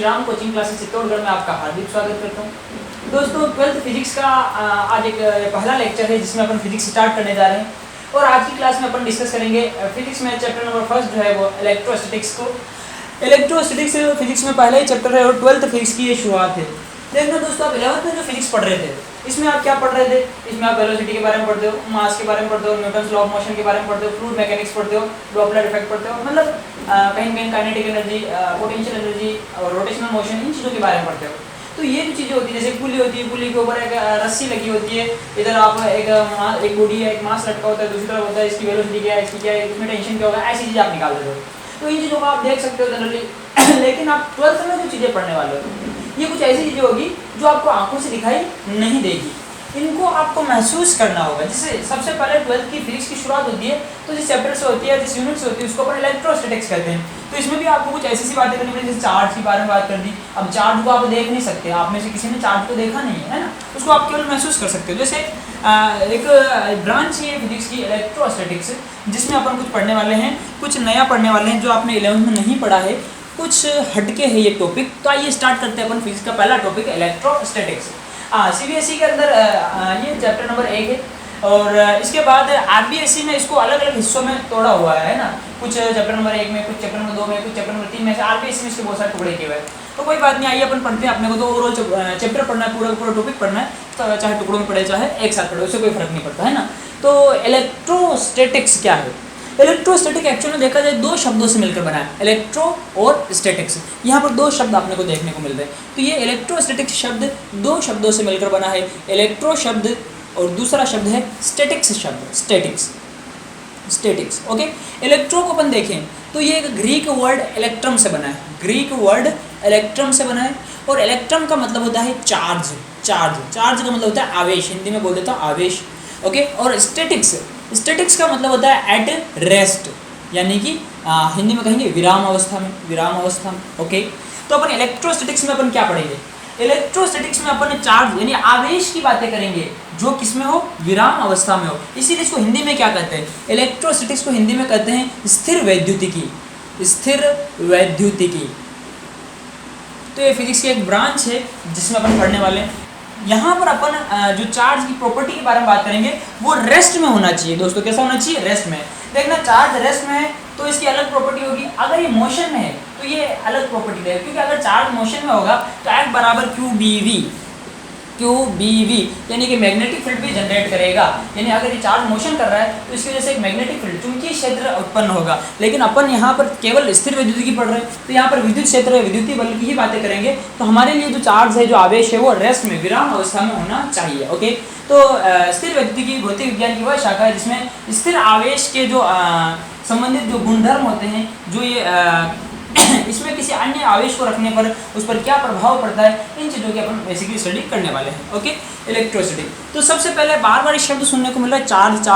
Shri Ram coaching classes Chittorgarh में आपका हार्दिक स्वागत करता हूँ। दोस्तों, 12th फिजिक्स का आज एक पहला लेक्चर है जिसमें अपन फिजिक्स स्टार्ट करने जा रहे हैं। और आज की क्लास में अपन डिस्कस करेंगे फिजिक्स में चैप्टर नंबर फर्स्ट जो है वो इलेक्ट्रोस्टैटिक्स को। इलेक्ट्रोस्टैटिक्स फिजिक्स में पहला ही चैप्टर है और 12th फिजिक्स की ये शुरुआत है। देखना दोस्तों, आप 11th में जो फिजिक्स पढ़ रहे थे इसमें आप क्या पढ़ रहे थे? इसमें आप वेलोसिटी के बारे में पढ़ते हो, मास के बारे में पढ़ते हो, न्यूटन्स लॉ ऑफ मोशन के बारे में पढ़ते हो, फ्लूइड मैकेनिक्स पढ़ते हो, डॉपलर इफेक्ट पढ़ते हो, मतलब कहीं कहीं काइनेटिक एनर्जी, पोटेंशियल एनर्जी और रोटेशनल मोशन, इन चीज़ों के बारे में पढ़ते हो। तो ये जो चीज़ें होती है, जैसे पुली होती है, पुली के ऊपर एक रस्सी लगी होती है, इधर आप एक बॉडी है, एक मास लटका होता है, दूसरी तरफ होता है इसकी वेलोसिटी क्या है, इसकी क्या है, इसमें टेंशन क्या होगा, ऐसी चीज़ें आप निकाल देते हो। तो इन चीज़ों को आप देख सकते हो जनरली। लेकिन आप 12th में जो चीज़ें पढ़ने वाले हो ये कुछ ऐसी चीज़ें होगी जो आपको आंखों से दिखाई नहीं देगी, इनको आपको महसूस करना होगा। जैसे सबसे पहले 12th की फिजिक्स की शुरुआत होती है तो जिस चैप्टर से होती है, जिस यूनिट से होती है, उसको अपन इलेक्ट्रोस्टैटिक्स कहते हैं। तो इसमें भी आपको कुछ ऐसी बातें करनी पड़ेगी, जैसे चार्ज के बारे में बात कर दी। अब चार्ज को आप देख नहीं सकते, आप में से किसी ने चार्ज को देखा नहीं है ना, उसको आप केवल महसूस कर सकते हो। जैसे एक ब्रांच है फिजिक्स की इलेक्ट्रोस्टैटिक्स, जिसमें अपन कुछ पढ़ने वाले हैं, कुछ नया पढ़ने वाले हैं जो आपने 11th में नहीं पढ़ा है, कुछ हटके है ये टॉपिक। तो आइए स्टार्ट करते हैं अपन फिजिक्स का पहला टॉपिक इलेक्ट्रोस्टैटिक्स। सीबीएसई के अंदर ये चैप्टर नंबर 1 है और इसके बाद आरबीएसई में इसको अलग अलग हिस्सों में तोड़ा हुआ है ना, कुछ चैप्टर नंबर 1 में, कुछ चैप्टर नंबर 2 में, कुछ चैप्टर नंबर 3 में, से आरबीएसई में इसके बहुत सारे टुकड़े किए हुए हैं। तो कोई बात नहीं, आइए अपन पढ़ते हैं। अपने को तो ओवरऑल चैप्टर पढ़ना है, पूरा टॉपिक पढ़ना है, तो चाहे टुकड़ों में पढ़े चाहे एक साथ पढ़े, उससे कोई फर्क नहीं पड़ता है ना। तो इलेक्ट्रोस्टैटिक्स क्या है? इलेक्ट्रोस्टैटिक एक्चुअली देखा जाए दो शब्दों से मिलकर बना है, इलेक्ट्रो और स्टैटिक्स। यहाँ पर दो शब्द आपने को देखने को मिल रहे हैं। तो ये इलेक्ट्रोस्टैटिक शब्द दो शब्दों से मिलकर बना है, इलेक्ट्रो शब्द और दूसरा शब्द है स्टैटिक्स शब्द, स्टैटिक्स। ओके, इलेक्ट्रो को अपन देखें तो ये एक ग्रीक वर्ड इलेक्ट्रम से बना है, ग्रीक वर्ड इलेक्ट्रम से बना है। और इलेक्ट्रम का मतलब होता है चार्ज का मतलब होता है आवेश, हिंदी में बोल देता हूँ आवेश। ओके, और स्टैटिक्स का मतलब होता है एट रेस्ट, यानी कि हिंदी में कहेंगे विराम अवस्था में। ओके, तो अपन इलेक्ट्रोस्टैटिक्स में अपन क्या पढ़ेंगे? इलेक्ट्रोस्टैटिक्स में अपन चार्ज यानी आवेश की बातें करेंगे जो किसमें हो, विराम अवस्था में हो। इसीलिए इसको हिंदी में क्या कहते हैं? इलेक्ट्रोस्टैटिक्स को हिंदी में कहते हैं स्थिर वैद्युतिकी। तो ये फिजिक्स की एक ब्रांच है जिसमें अपन पढ़ने वाले हैं। यहाँ पर अपन जो चार्ज की प्रॉपर्टी के बारे में बात करेंगे वो रेस्ट में होना चाहिए। दोस्तों, कैसा होना चाहिए? रेस्ट में। देखना, चार्ज रेस्ट में है तो इसकी अलग प्रॉपर्टी होगी, अगर ये मोशन में है तो ये अलग प्रॉपर्टी देगा, क्योंकि अगर चार्ज मोशन में होगा तो F बराबर QBV यानी कि मैग्नेटिक फील्ड भी जनरेट करेगा। यानी अगर ये चार्ज मोशन कर रहा है तो इसकी वजह से एक मैग्नेटिक फील्ड, चुंबकीय क्षेत्र उत्पन्न होगा। लेकिन अपन यहाँ पर केवल स्थिर वैद्युतिकी पढ़ रहे हैं, तो यहाँ पर विद्युत क्षेत्र, विद्युतीय बल की ही बातें करेंगे। तो हमारे लिए जो चार्ज है, जो आवेश है, वो रेस्ट में, विराम अवस्था में होना चाहिए। ओके, तो स्थिर वैद्युतिकी भौतिक विज्ञान की वह शाखा है जिसमें स्थिर आवेश के जो संबंधित जो गुणधर्म होते हैं, जो ये इसमें किसी अन्य आवेश को रखने पर उस पर क्या प्रभाव पड़ता है, इन चीज़ों की अपन बेसिकली स्टडी करने वाले हैं। Okay, electricity. तो सबसे पहले बार शब्द सुनने को मिल रहा है चार्ज,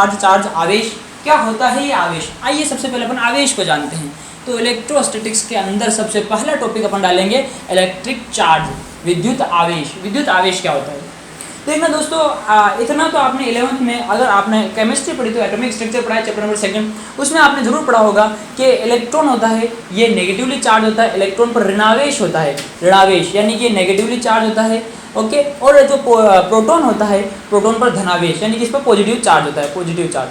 आवेश। क्या होता है ये आवेश? आइए सबसे पहले अपन आवेश को जानते हैं। तो इलेक्ट्रोस्टैटिक्स के अंदर सबसे पहला टॉपिक अपन डालेंगे इलेक्ट्रिक चार्ज, विद्युत आवेश क्या होता है? देखना दोस्तों, इतना तो आपने 11th में, अगर आपने केमिस्ट्री पढ़ी तो एटॉमिक स्ट्रक्चर पढ़ा है चैप्टर नंबर 2, उसमें आपने जरूर पढ़ा होगा कि इलेक्ट्रॉन होता है ये नेगेटिवली चार्ज होता है, इलेक्ट्रॉन पर ऋणावेश होता है, यानी कि नेगेटिवली चार्ज होता है। ओके, और जो प्रोटॉन होता है, प्रोटॉन पर धनावेश, यानी कि इस पर पॉजिटिव चार्ज होता है,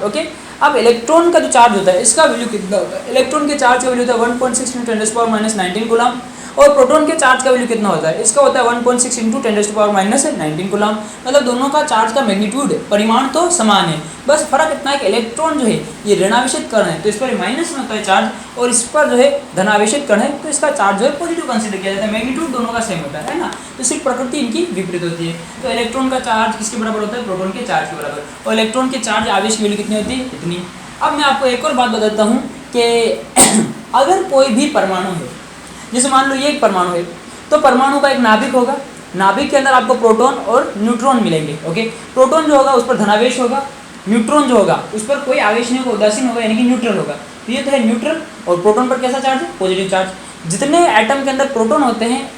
ओके। अब इलेक्ट्रॉन का जो चार्ज होता है इसका वैल्यू कितना होता है? इलेक्ट्रॉन के चार्ज का वैल्यू होता है 1.6 × 10⁻19 कूलम। और प्रोटॉन के चार्ज का वैल्यू कितना होता है? इसका होता है 1.6 × 10⁻19 कूलम। मतलब दोनों का चार्ज का मैग्नीट्यूड, परिमाण तो समान है, बस फर्क इतना है कि इलेक्ट्रॉन जो है ये ऋणावेशित कण है तो इस पर माइनस में होता है चार्ज, और इस पर जो है धनावेशित कण है तो इसका चार्ज जो है पॉजिटिव कंसीडर किया जाता है। मैग्नीट्यूड दोनों का सेम होता है ना, तो सिर्फ प्रकृति इनकी विपरीत होती है। तो इलेक्ट्रॉन का चार्ज किसके बराबर होता है? प्रोटॉन के चार्ज के बराबर। और इलेक्ट्रॉन के चार्ज आवेश की वैल्यू कितनी होती है? इतनी। अब मैं आपको एक और बात बताता हूँ कि अगर कोई भी परमाणु है, जैसे मान लो ये एक परमाणु है, तो परमाणु का एक नाभिक होगा, नाभिक के अंदर आपको प्रोटॉन और न्यूट्रॉन मिलेंगे। ओके, प्रोटॉन जो होगा उस पर धनावेश होगा, न्यूट्रॉन जो होगा उस पर कोई आवेश नहीं होगा, उदासीन होगा, यानी कि न्यूट्रल होगा। तो ये तो है न्यूट्रल। और प्रोटॉन पर कैसा चार्ज है? Positive charge. जितने एटम के अंदर प्रोटॉन होते हैं,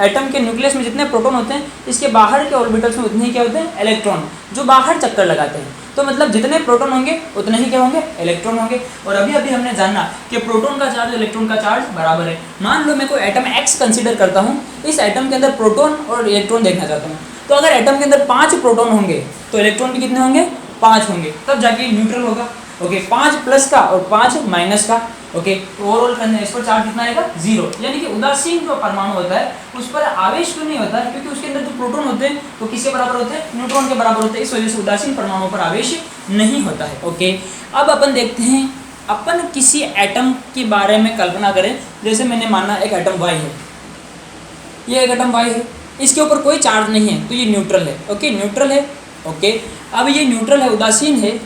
एटम के न्यूक्लियस में जितने प्रोटॉन होते हैं, इसके बाहर के ऑर्बिटल्स में उतने ही क्या होते हैं? इलेक्ट्रॉन, जो बाहर चक्कर लगाते हैं। तो मतलब जितने प्रोटॉन होंगे उतने ही क्या होंगे, इलेक्ट्रॉन होंगे। और अभी अभी हमने जाना कि प्रोटॉन का चार्ज इलेक्ट्रॉन का चार्ज बराबर है। मान लो मैं कोई एटम X कंसीडर करता हूँ, इस एटम के अंदर प्रोटॉन और इलेक्ट्रॉन देखना चाहता हूँ, तो अगर एटम के अंदर 5 प्रोटॉन होंगे तो इलेक्ट्रॉन भी कितने होंगे, 5 होंगे, तब जाके न्यूट्रल होगा। ओके, 5 प्लस का और 5 माइनस का। ओके, तो ओवरऑल करने इस पर चार्ज कितना आएगा, 0। यानी कि उदासीन जो परमाणु होता है उस पर आवेश क्यों नहीं होता है, क्योंकि उसके अंदर जो प्रोटॉन होते हैं वो किसके बराबर होते हैं, न्यूट्रॉन के बराबर होते हैं। इस वजह से उदासीन परमाणुओं पर आवेश नहीं होता है। ओके, अब अपन देखते हैं, अपन किसी एटम के बारे में कल्पना करें। जैसे मैंने माना एक एटम Y है, ये एक एटम Y है, इसके ऊपर कोई चार्ज नहीं है, तो ये न्यूट्रल है। ओके, न्यूट्रल है। ओके, अब ये न्यूट्रल है, उदासीन है,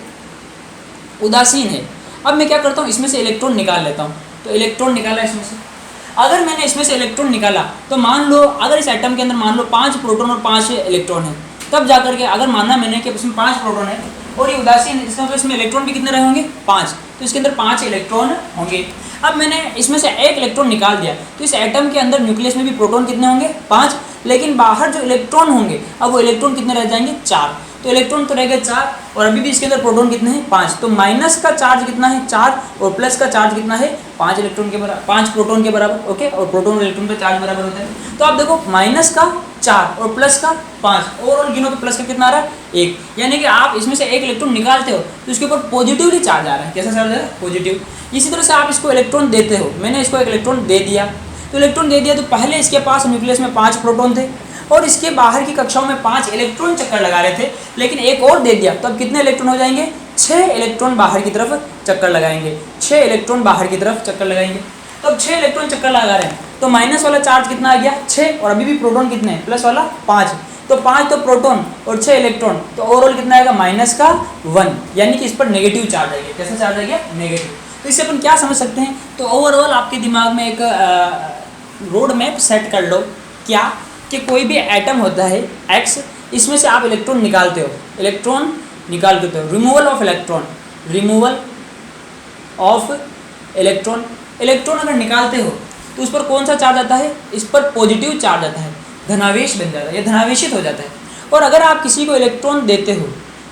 उदासीन है। अब मैं क्या करता हूँ, इसमें से इलेक्ट्रॉन निकाल लेता हूँ। तो इलेक्ट्रॉन निकाला इसमें से, अगर मैंने इसमें से इलेक्ट्रॉन निकाला तो मान लो अगर इस एटम के अंदर मान लो 5 प्रोटॉन और 5 इलेक्ट्रॉन है, तब जाकर के अगर माना मैंने कि इसमें 5 प्रोटॉन है और ये उदासीन है, इसका मतलब इसमें इलेक्ट्रॉन भी कितने रहे होंगे, 5, तो इसके अंदर 5 इलेक्ट्रॉन होंगे। अब मैंने इसमें से एक इलेक्ट्रॉन निकाल दिया, तो इस एटम के अंदर न्यूक्लियस में भी प्रोटॉन कितने होंगे, 5, लेकिन बाहर जो इलेक्ट्रॉन होंगे अब वो इलेक्ट्रॉन कितने रह जाएंगे, 4। तो इलेक्ट्रॉन तो रह गए 4 और अभी भी इसके अंदर प्रोटॉन कितने हैं, 5। तो माइनस का चार्ज कितना है, 4, और प्लस का चार्ज कितना है, 5 इलेक्ट्रॉन के बराबर, 5 प्रोटॉन के बराबर। ओके, और प्रोटॉन और इलेक्ट्रॉन का चार्ज बराबर होता है। तो आप देखो माइनस का 4 और प्लस का 5, ओवरऑल गिनो तो प्लस का कितना आ रहा है, 1। यानी कि आप इसमें से एक इलेक्ट्रॉन निकालते हो तो इसके ऊपर पॉजिटिवली चार्ज आ रहा है। कैसा चार्ज है, पॉजिटिव। इसी तरह से आप इसको इलेक्ट्रॉन देते हो, मैंने इसको एक इलेक्ट्रॉन दे दिया, तो इलेक्ट्रॉन दे दिया तो पहले इसके पास न्यूक्लियस में 5 प्रोटॉन थे और इसके बाहर की कक्षाओं में 5 इलेक्ट्रॉन चक्कर लगा रहे थे, लेकिन एक और दे दिया तो अब कितने इलेक्ट्रॉन हो जाएंगे, 6 इलेक्ट्रॉन बाहर की तरफ चक्कर लगाएंगे, 6 इलेक्ट्रॉन बाहर की तरफ चक्कर लगाएंगे। तो अब 6 इलेक्ट्रॉन चक्कर लगा रहे हैं तो माइनस वाला चार्ज कितना आ गया, 6, और अभी भी प्रोटॉन कितने हैं, प्लस वाला 5। तो 5 तो प्रोटॉन और 6 इलेक्ट्रॉन, तो ओवरऑल कितना आएगा, माइनस का 1, यानी कि इस पर नेगेटिव चार्ज आ गया। कैसा चार्ज आ गया, नेगेटिव। तो इससे अपन क्या समझ सकते हैं, तो ओवरऑल आपके दिमाग में एक रोड मैप सेट कर लो, क्या कि कोई भी एटम होता है X, इसमें से आप इलेक्ट्रॉन निकालते हो, इलेक्ट्रॉन निकाल देते हो, removal of electron, removal of electron, electron अगर निकालते हो तो उस पर कौन सा चार्ज आता है, इस पर पॉजिटिव चार्ज आता है, धनावेश बन जाता है, या धनावेशित हो जाता है। और अगर आप किसी को इलेक्ट्रॉन देते हो,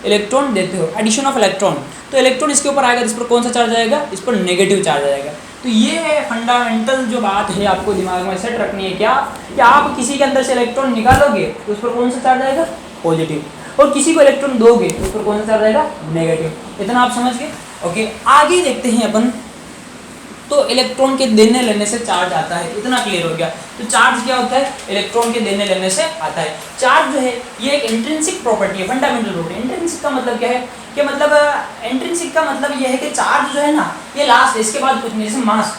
इलेक्ट्रॉन देते हो, एडिशन ऑफ इलेक्ट्रॉन, तो इलेक्ट्रॉन इसके ऊपर आएगा, इस पर कौन सा चार्ज आएगा, इस पर नेगेटिव चार्ज आएगा। तो ये है फंडामेंटल जो बात है, आपको दिमाग में सेट रखनी है, क्या कि आप किसी के अंदर से इलेक्ट्रॉन निकालोगे तो उस पर कौन सा चार्ज आएगा, पॉजिटिव, और किसी को इलेक्ट्रॉन दोगे तो उस पर कौन सा चार्ज आएगा, नेगेटिव। इतना आप समझ गए। ओके, आगे देखते हैं अपन। तो इलेक्ट्रॉन के देने लेने से चार्ज आता है, इतना क्लियर हो गया। तो चार्ज क्या होता है, इलेक्ट्रॉन के देने लेने से आता है। चार्ज जो है ये एक इंट्रिंसिक प्रॉपर्टी है, फंडामेंटल प्रॉपर्टी। इंट्रिंसिक का मतलब क्या है, कि मतलब इंट्रिंसिक का मतलब ये है कि चार्ज जो है ना, ये लास्ट, इसके बाद कुछ नहीं। जैसे मास,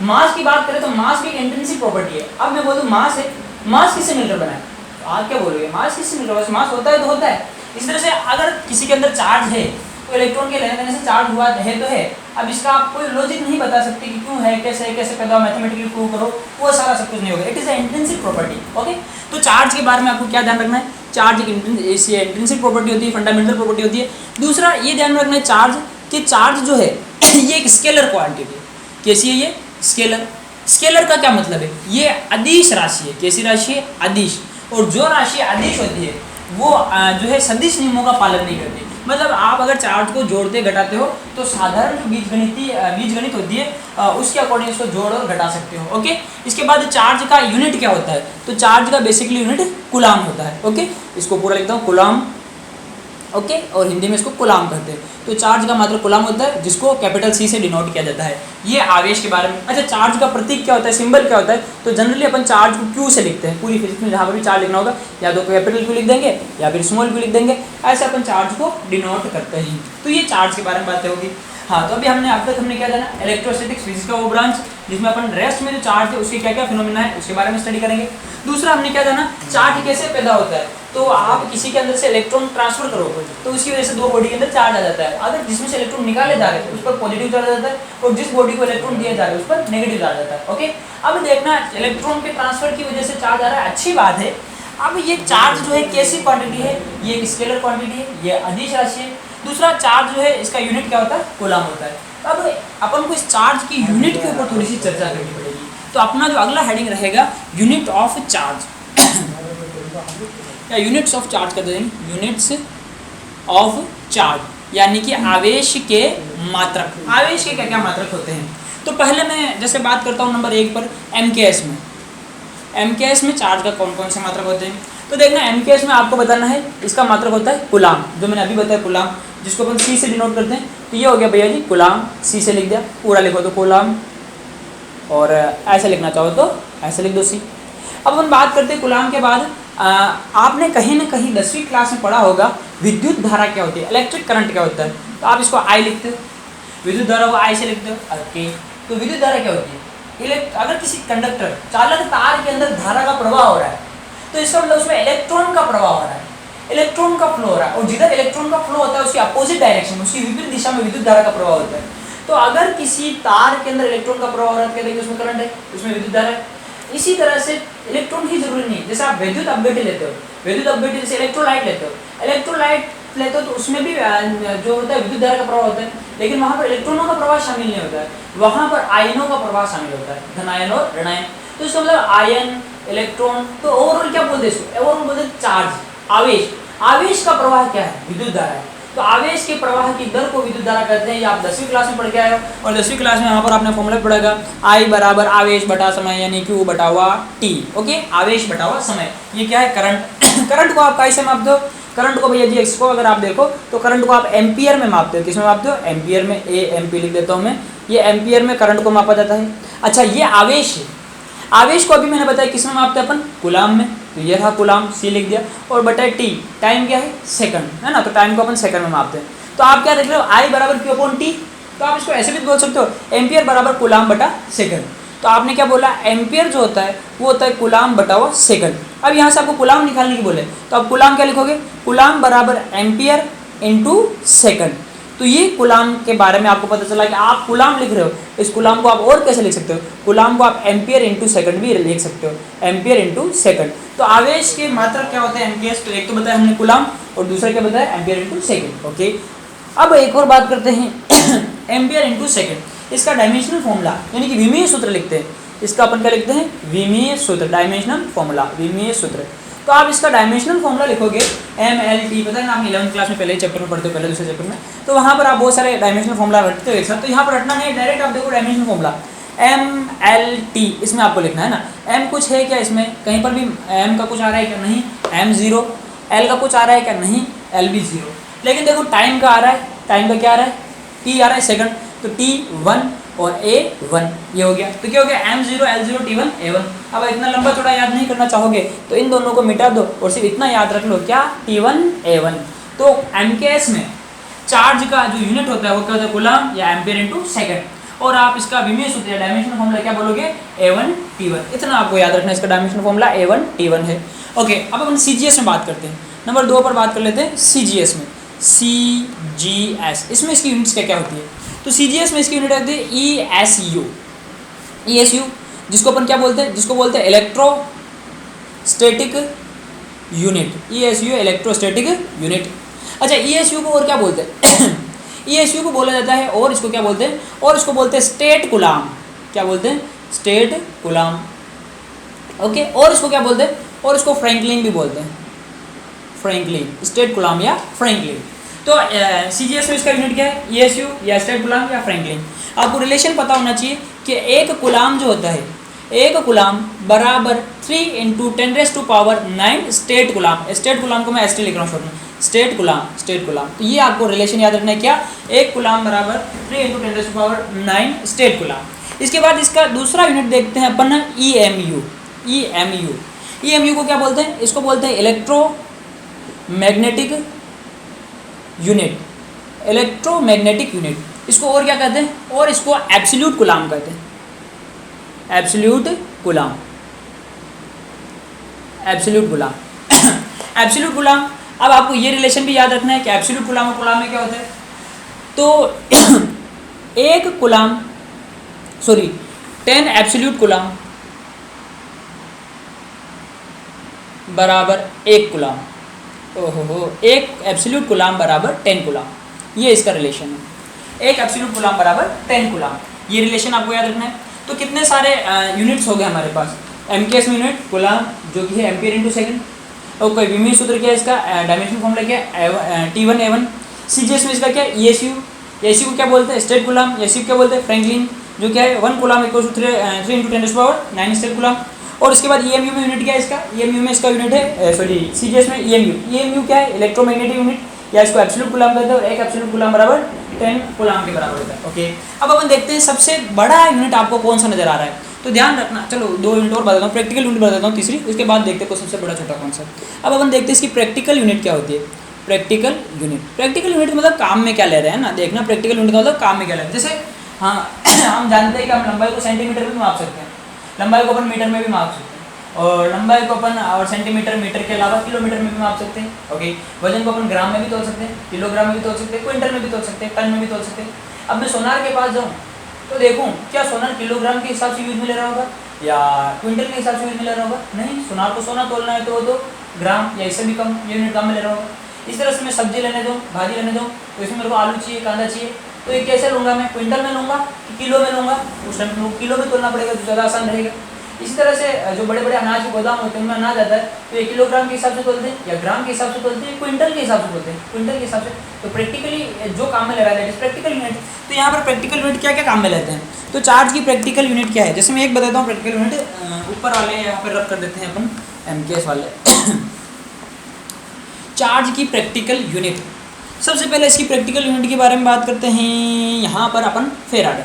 मास की बात करें तो मास भी एक इंट्रिंसिक प्रॉपर्टी है। अब मैं बोलूँ मास है, मास किससे मिलकर बना है, आप क्या बोलोगे, मास किससे मिलकर, बस मास होता है तो होता है। इस तरह से अगर किसी के अंदर चार्ज है तो इलेक्ट्रॉन के लेने देने से चार्ज हुआ है तो है। अब इसका आप कोई लॉजिक नहीं बता सकते कि क्यों है, कैसे पैदा, मैथमेटिकली प्रूव करो, वो सारा सब कुछ नहीं होगा। It is a intrinsic property. Okay, तो चार्ज के बारे में आपको क्या ध्यान रखना है, चार्ज एक इंट्रिंसिक प्रॉपर्टी होती है, फंडामेंटल प्रॉपर्टी होती है। दूसरा ये ध्यान रखना है चार्ज, कि चार्ज जो है ये एक स्केलर क्वांटिटी है। कैसी है ये, स्केलर। स्केलर का क्या मतलब है, ये अदिश राशि है। कैसी राशि है, अदिश। और जो राशि अदिश होती है वो जो है सदिश नियमों का पालन नहीं करती। मतलब आप अगर चार्ज को जोड़ते घटाते हो तो साधारण जो बीजगणित होती है उसके अकॉर्डिंग इसको जोड़ और घटा सकते हो। ओके, इसके बाद चार्ज का यूनिट क्या होता है, तो चार्ज का बेसिकली यूनिट कूलाम होता है। ओके, इसको पूरा लिखता हूँ, कूलाम। ओके, और हिंदी में इसको कूलाम कहते हैं। तो चार्ज का मात्र कूलाम होता है, जिसको कैपिटल C से डिनोट किया जाता है। ये आवेश के बारे में। अच्छा, चार्ज का प्रतीक क्या होता है, सिंबल क्या होता है, तो जनरली अपन चार्ज को Q से लिखते हैं। पूरी फिजिक्स में जहाँ पर भी चार्ज लिखना होगा या तो कैपिटल Q लिख देंगे या फिर स्मॉल q लिख देंगे, ऐसे अपन चार्ज को डिनोट करते हैं। तो ये चार्ज के बारे में बातें होगी। हाँ, तो अभी हमने अब तक हमने क्या जाना, इलेक्ट्रोस्टैटिक्स फिजिक्स का वो ब्रांच जिसमें अपन रेस्ट में जो चार्ज है उसके क्या क्या फिनोमेना है उसके बारे में स्टडी करेंगे। दूसरा हमने क्या जाना, चार्ज कैसे पैदा होता है। तो आप किसी के अंदर से इलेक्ट्रॉन ट्रांसफर करो तो उसकी वजह से दो बॉडी के अंदर चार्ज आ जाता है। अगर जिसमें से इलेक्ट्रॉन निकाले जा रहे हैं उस पर पॉजिटिव चार्ज आ जाता है और जिस बॉडी को इलेक्ट्रॉन दिया जा रहा है उस पर नेगेटिव चार्ज आता है। ओके, अब देखना इलेक्ट्रॉन के ट्रांसफर की वजह से चार्ज आ रहा है, अच्छी बात है। अब ये चार्ज जो है कैसी क्वांटिटी है, ये एक स्केलर क्वांटिटी है, ये अदिश राशि है। दूसरा चार्ज जो है इसका यूनिट क्या होता है, कूलाम होता है। अब अपन को इस चार्ज की यूनिट के ऊपर थोड़ी सी चर्चा करनी पड़ेगी। तो अपना जो अगला हेडिंग रहेगा यूनिट ऑफ चार्ज या यूनिट्स ऑफ चार्ज कर देंगे, यूनिट्स ऑफ चार्ज यानी कि आवेश के मात्रक। आवेश के क्या क्या मात्रक होते हैं? तो पहले मैं जैसे बात करता हूँ नंबर 1 पर एमकेएस में। एमकेएस में चार्ज का कौन कौन से मात्रक होते हैं? तो देखना एमकेएस में आपको बताना है, इसका मात्रक होता है कूलाम, जो मैंने अभी बताया कूलाम, जिसको अपन सी से डिनोट करते हैं। तो ये हो गया भैया जी कूलाम, सी से लिख दिया, पूरा लिखो तो कूलाम, और ऐसे लिखना चाहो तो ऐसे लिख दो सी। अब अपन बात करते हैं कूलाम के बाद आपने कहीं ना कहीं 10वीं क्लास में पढ़ा होगा विद्युत धारा क्या होती है, इलेक्ट्रिक करंट क्या होता है। तो आप इसको आई लिखते हो, विद्युत धारा को आई से लिखते हो। ओके, तो विद्युत धारा क्या होती है? अगर किसी कंडक्टर चालक तार के अंदर धारा का प्रवाह हो रहा है तो इसका मतलब उसमें इलेक्ट्रॉन का प्रवाह हो रहा है, इलेक्ट्रॉन का फ्लो हो रहा है, और जिधर इलेक्ट्रॉन का फ्लो होता है उसकी अपोजिट डायरेक्शन, उसकी विपरीत दिशा में विद्युत धारा का प्रवाह होता है। तो अगर किसी तार के अंदर इलेक्ट्रॉन का प्रवाह हो रहा है तो उसमें करंट है, उसमें विद्युत धारा है। इसी तरह से इलेक्ट्रॉन ही जरूरी नहीं, जैसे आप विद्युत अपघट्य लेते हो, विद्युत अपघट्य जैसे इलेक्ट्रोलाइट लेते हो, इलेक्ट्रोलाइट लेते हो तो उसमें भी जो होता है विद्युत धारा का प्रवाह होता है, लेकिन वहाँ पर इलेक्ट्रॉनों का प्रवाह शामिल नहीं होता है, वहाँ पर आयनों का प्रवाह शामिल होता है, धनायन और ऋणायन। तो इसका मतलब आयन, इलेक्ट्रॉन, तो ओवरऑल क्या बोलते हैं इसको? ओवरऑल बोलते हैं चार्ज, आवेश। आवेश का प्रवाह क्या है? विद्युत धारा है। तो आवेश के प्रवाह की दर को विद्युत धारा कहते हैं। ये आप 10वीं क्लास में पढ़ के आए हो, और 10वीं क्लास में यहाँ पर आपने फॉर्मूला पढ़ेगा I बराबर आवेश बटा समय यानी Q बटा हुआ T। ओके, आवेश बटा हुआ समय, ये क्या है? करंट। करंट को आप कैसे मापते हो? करंट को भैया जी इसको अगर आप देखो तो करंट को आप एम्पियर में मापते हो। किस में मापते हो? एम्पियर में। AMP लिख देता हूँ मैं, ये एम्पियर में करंट को मापा जाता है। अच्छा, ये आवेश है। आवेश को अभी मैंने बताया किस में मापते हैं अपन? कूलाम में। तो ये था कूलाम, सी लिख दिया, और बटा टी, टाइम क्या है? सेकंड, है ना। तो टाइम को अपन सेकंड में मापते हैं। तो आप क्या देख रहे हो? आई बराबर क्यू अपॉन टी। तो आप इसको ऐसे भी बोल सकते हो, एम्पियर बराबर कूलाम बटा सेकंड। तो आपने क्या बोला? एम्पियर जो होता है वो होता है कूलाम बटा हुआ सेकंड। अब यहाँ से आपको कूलाम निकालने की बोले तो आप कूलाम क्या लिखोगे? कूलाम बराबर एम्पियर इंटू सेकंड। तो ये कूलाम के बारे में आपको पता चला कि आप कूलाम लिख रहे हो, इस कूलाम को आप और कैसे लिख सकते हो? कूलाम को आप एम्पियर इंटू सेकंड भी लिख सकते हो, एम्पियर इंटू सेकंड। तो आवेश के मात्रक क्या होते हैं? एम्पियर्स। तो एक तो बताया हमने कूलाम, और दूसरा क्या बताया? Ampere into second. ओके, अब एक और बात करते हैं एम्पियर इंटू सेकंड। इसका डायमेंशनल फॉर्मूला यानी कि विमीय सूत्र लिखते हैं। इसका अपन क्या लिखते हैं? विमीय सूत्र, डायमेंशनल फॉर्मूला, विमीय सूत्र। तो आप इसका डायमेंशनल फॉर्मूला लिखोगे MLT, पता है ना, आप 11वीं क्लास में पहले चैप्टर में पढ़ते हो, पहले दूसरे चैप्टर में। तो वहाँ पर आप बहुत सारे डायमेंशनल फॉर्मूला रखते हो एक साथ। तो यहाँ पर रटना नहीं, डायरेक्ट आप देखो डायमेंशनल फॉर्मूला MLT, इसमें आपको लिखना है ना। M कुछ है क्या इसमें? कहीं पर भी M का कुछ आ रहा है क्या? नहीं। M 0, L का कुछ आ रहा है क्या? नहीं, L भी 0। लेकिन देखो टाइम का आ रहा है, टाइम का क्या आ रहा है? T आ रहा है सेकंड, तो T 1 और A 1, ये हो गया। तो क्या हो गया? M0 L0 T1 A1। अब इतना लंबा चौड़ा याद नहीं करना चाहोगे तो इन दोनों को मिटा दो और सिर्फ इतना याद रख लो, क्या? T1 A1। तो एमकेएस में चार्ज का जो यूनिट होता है वो क्या होता है? कूलाम या एम्पियर इंटू सेकंड। और आप इसका विमीय सूत्र या डायमेंशनल फॉर्मूला क्या बोलोगे? A1 T1। इतना आपको याद रखना है, इसका डायमेंशनल फॉर्मूला A1 T1 है। ओके, अब अपन CGS में बात करते हैं। नंबर 2 पर बात कर लेते हैं CGS में। CGS, इसमें इसकी यूनिट्स क्या क्या होती है? तो CGS में इसकी यूनिट होती है ESU, जिसको अपन क्या बोलते हैं? जिसको बोलते हैं electrostatic unit. ESU electrostatic unit. अच्छा, ESU को और क्या बोलते हैं? ESU को बोला जाता है, और इसको क्या बोलते हैं? और इसको बोलते हैं स्टेट कूलाम। क्या बोलते हैं? State coulomb. ओके, और इसको क्या बोलते हैं? और इसको फ्रैंकलिन भी बोलते हैं, फ्रैंकलिन, स्टेट कूलाम या फ्रैंकलिन। तो CGS में इसका यूनिट क्या है? ESU या स्टेट कूलाम या फ्रैंकलिन। आपको रिलेशन पता होना चाहिए कि एक कूलाम जो होता है, एक कूलाम बराबर 3 × 10⁹ स्टेट कूलाम। स्टेट कूलाम को मैं ST लिख रहा हूँ शॉर्ट में, स्टेट कूलाम, स्टेट कूलाम। तो ये आपको रिलेशन याद रखना है, क्या? एक कूलाम बराबर 3 × 10⁹ स्टेट कूलाम। इसके बाद इसका दूसरा यूनिट देखते हैं अपन, EMU को क्या बोलते हैं? इसको बोलते हैं इलेक्ट्रोमैग्नेटिक यूनिट, इलेक्ट्रोमैग्नेटिक यूनिट। इसको और क्या कहते हैं? और इसको एब्सोल्यूट कूलाम कहते हैं, absolute coulomb, absolute coulomb. Absolute coulomb. अब आपको ये रिलेशन भी याद रखना है कि एब्सोल्यूट कूलाम और कूलाम में क्या होता है। तो एक कूलाम, 10 एब्सोल्यूट कूलाम बराबर 1 कूलाम। ओहो, एक एब्सोल्यूट कूलाम बराबर 10 कूलाम, ये इसका रिलेशन है। एक एब्सोल्यूट कूलाम बराबर 10 कूलाम, ये रिलेशन आपको याद रखना है। तो कितने सारे यूनिट्स हो गए हमारे पास? एमकेएस में यूनिट कूलाम जो कि है एम्पियर इंटू सेकंड। ओके, विमीय सूत्र क्या है इसका? डायमेंशनल फॉर्मूला क्या है? T1 A1। CGS में इसका क्या है ESU को क्या बोलते हैं स्टेट कूलम, SU क्या बोलते हैं फ्रैंकलिन, जो क्या है 1 coulomb equal to 3 × 10⁻⁹ stat coulomb. और उसके बाद EMU में यूनिट क्या है इसका, EMU में इसका यूनिट है CGS में EMU क्या है इलेक्ट्रोमैग्नेटिक यूनिट, या इसको एब्सोल्यूट कूलम कहते हैं, और 1 एब्सोल्यूट कूलम बराबर 10 कूलम के बराबर होता है। ओके, अब अपन देखते हैं सबसे बड़ा यूनिट आपको कौन सा नजर आ रहा है, तो ध्यान रखना। चलो 2 यूनिट और बताता हूँ, प्रैक्टिकल यूनिट बताता हूँ तीसरी, उसके बाद देखते हैं को सबसे बड़ा छोटा कौन सा। अब अपन देखते हैं इसकी प्रैक्टिकल यूनिट क्या होती है। प्रैक्टिकल यूनिट मतलब काम में क्या ले रहे हैं ना, देखना प्रैक्टिकल यूनिट का मतलब काम में क्या ले रहे हैं। जैसे हाँ हम जानते हैं कि हम लंबाई को सेंटीमीटर में भी माप सकते हैं, लंबाई को अपन मीटर में भी माप सकते हैं, और लंबाई को अपन और सेंटीमीटर मीटर के अलावा किलोमीटर में भी माप सकते हैं। ओके, वजन को अपन ग्राम में भी तोल सकते हैं, किलोग्राम में भी तोल सकते हैं, क्विंटल में भी तोल सकते हैं, टन में भी तोल सकते हैं। अब मैं सोनार के पास जाऊँ तो देखूँ क्या सोनार किलोग्राम के हिसाब से यूज में ले रहा होगा या क्विंटल के हिसाब से यूज में ले रहा होगा, नहीं, सोनार को सोना तोलना है तो वो तो ग्राम या इससे भी कम यूनिट ग्राम में ले रहा होगा। इस तरह से मैं सब्जी लेने दूँ, भाजी लेने दूँ, तो इसमें मेरे को आलू चाहिए, कांदा चाहिए, तो ये कैसे लूँगा मैं, क्विंटल में लूँगा कि किलो में लूँगा, उस टाइम में किलो में तोलना पड़ेगा तो ज़्यादा आसान रहेगा। इसी तरह से जो बड़े बड़े अनाज के गोदाम होते हैं उनमें अनाज आता है तो ये किलोग्राम के हिसाब से तोलते हैं या ग्राम के हिसाब से तोलते हैं, क्विंटल के हिसाब से तोलते हैं, क्विंटल के हिसाब से। तो प्रैक्टिकली जो काम में ले रहा है प्रैक्टिकल यूनिट। तो यहाँ पर प्रैक्टिकल यूनिट क्या क्या काम में लेते हैं, तो चार्ज की प्रैक्टिकल यूनिट क्या है, जैसे मैं एक बताता हूँ प्रैक्टिकल यूनिट, ऊपर वाले यहाँ पर रब कर देते हैं अपन MKS वाले चार्ज की प्रैक्टिकल यूनिट। सबसे पहले इसकी प्रैक्टिकल यूनिट के बारे में बात करते हैं। यहाँ पर अपन फेराडे,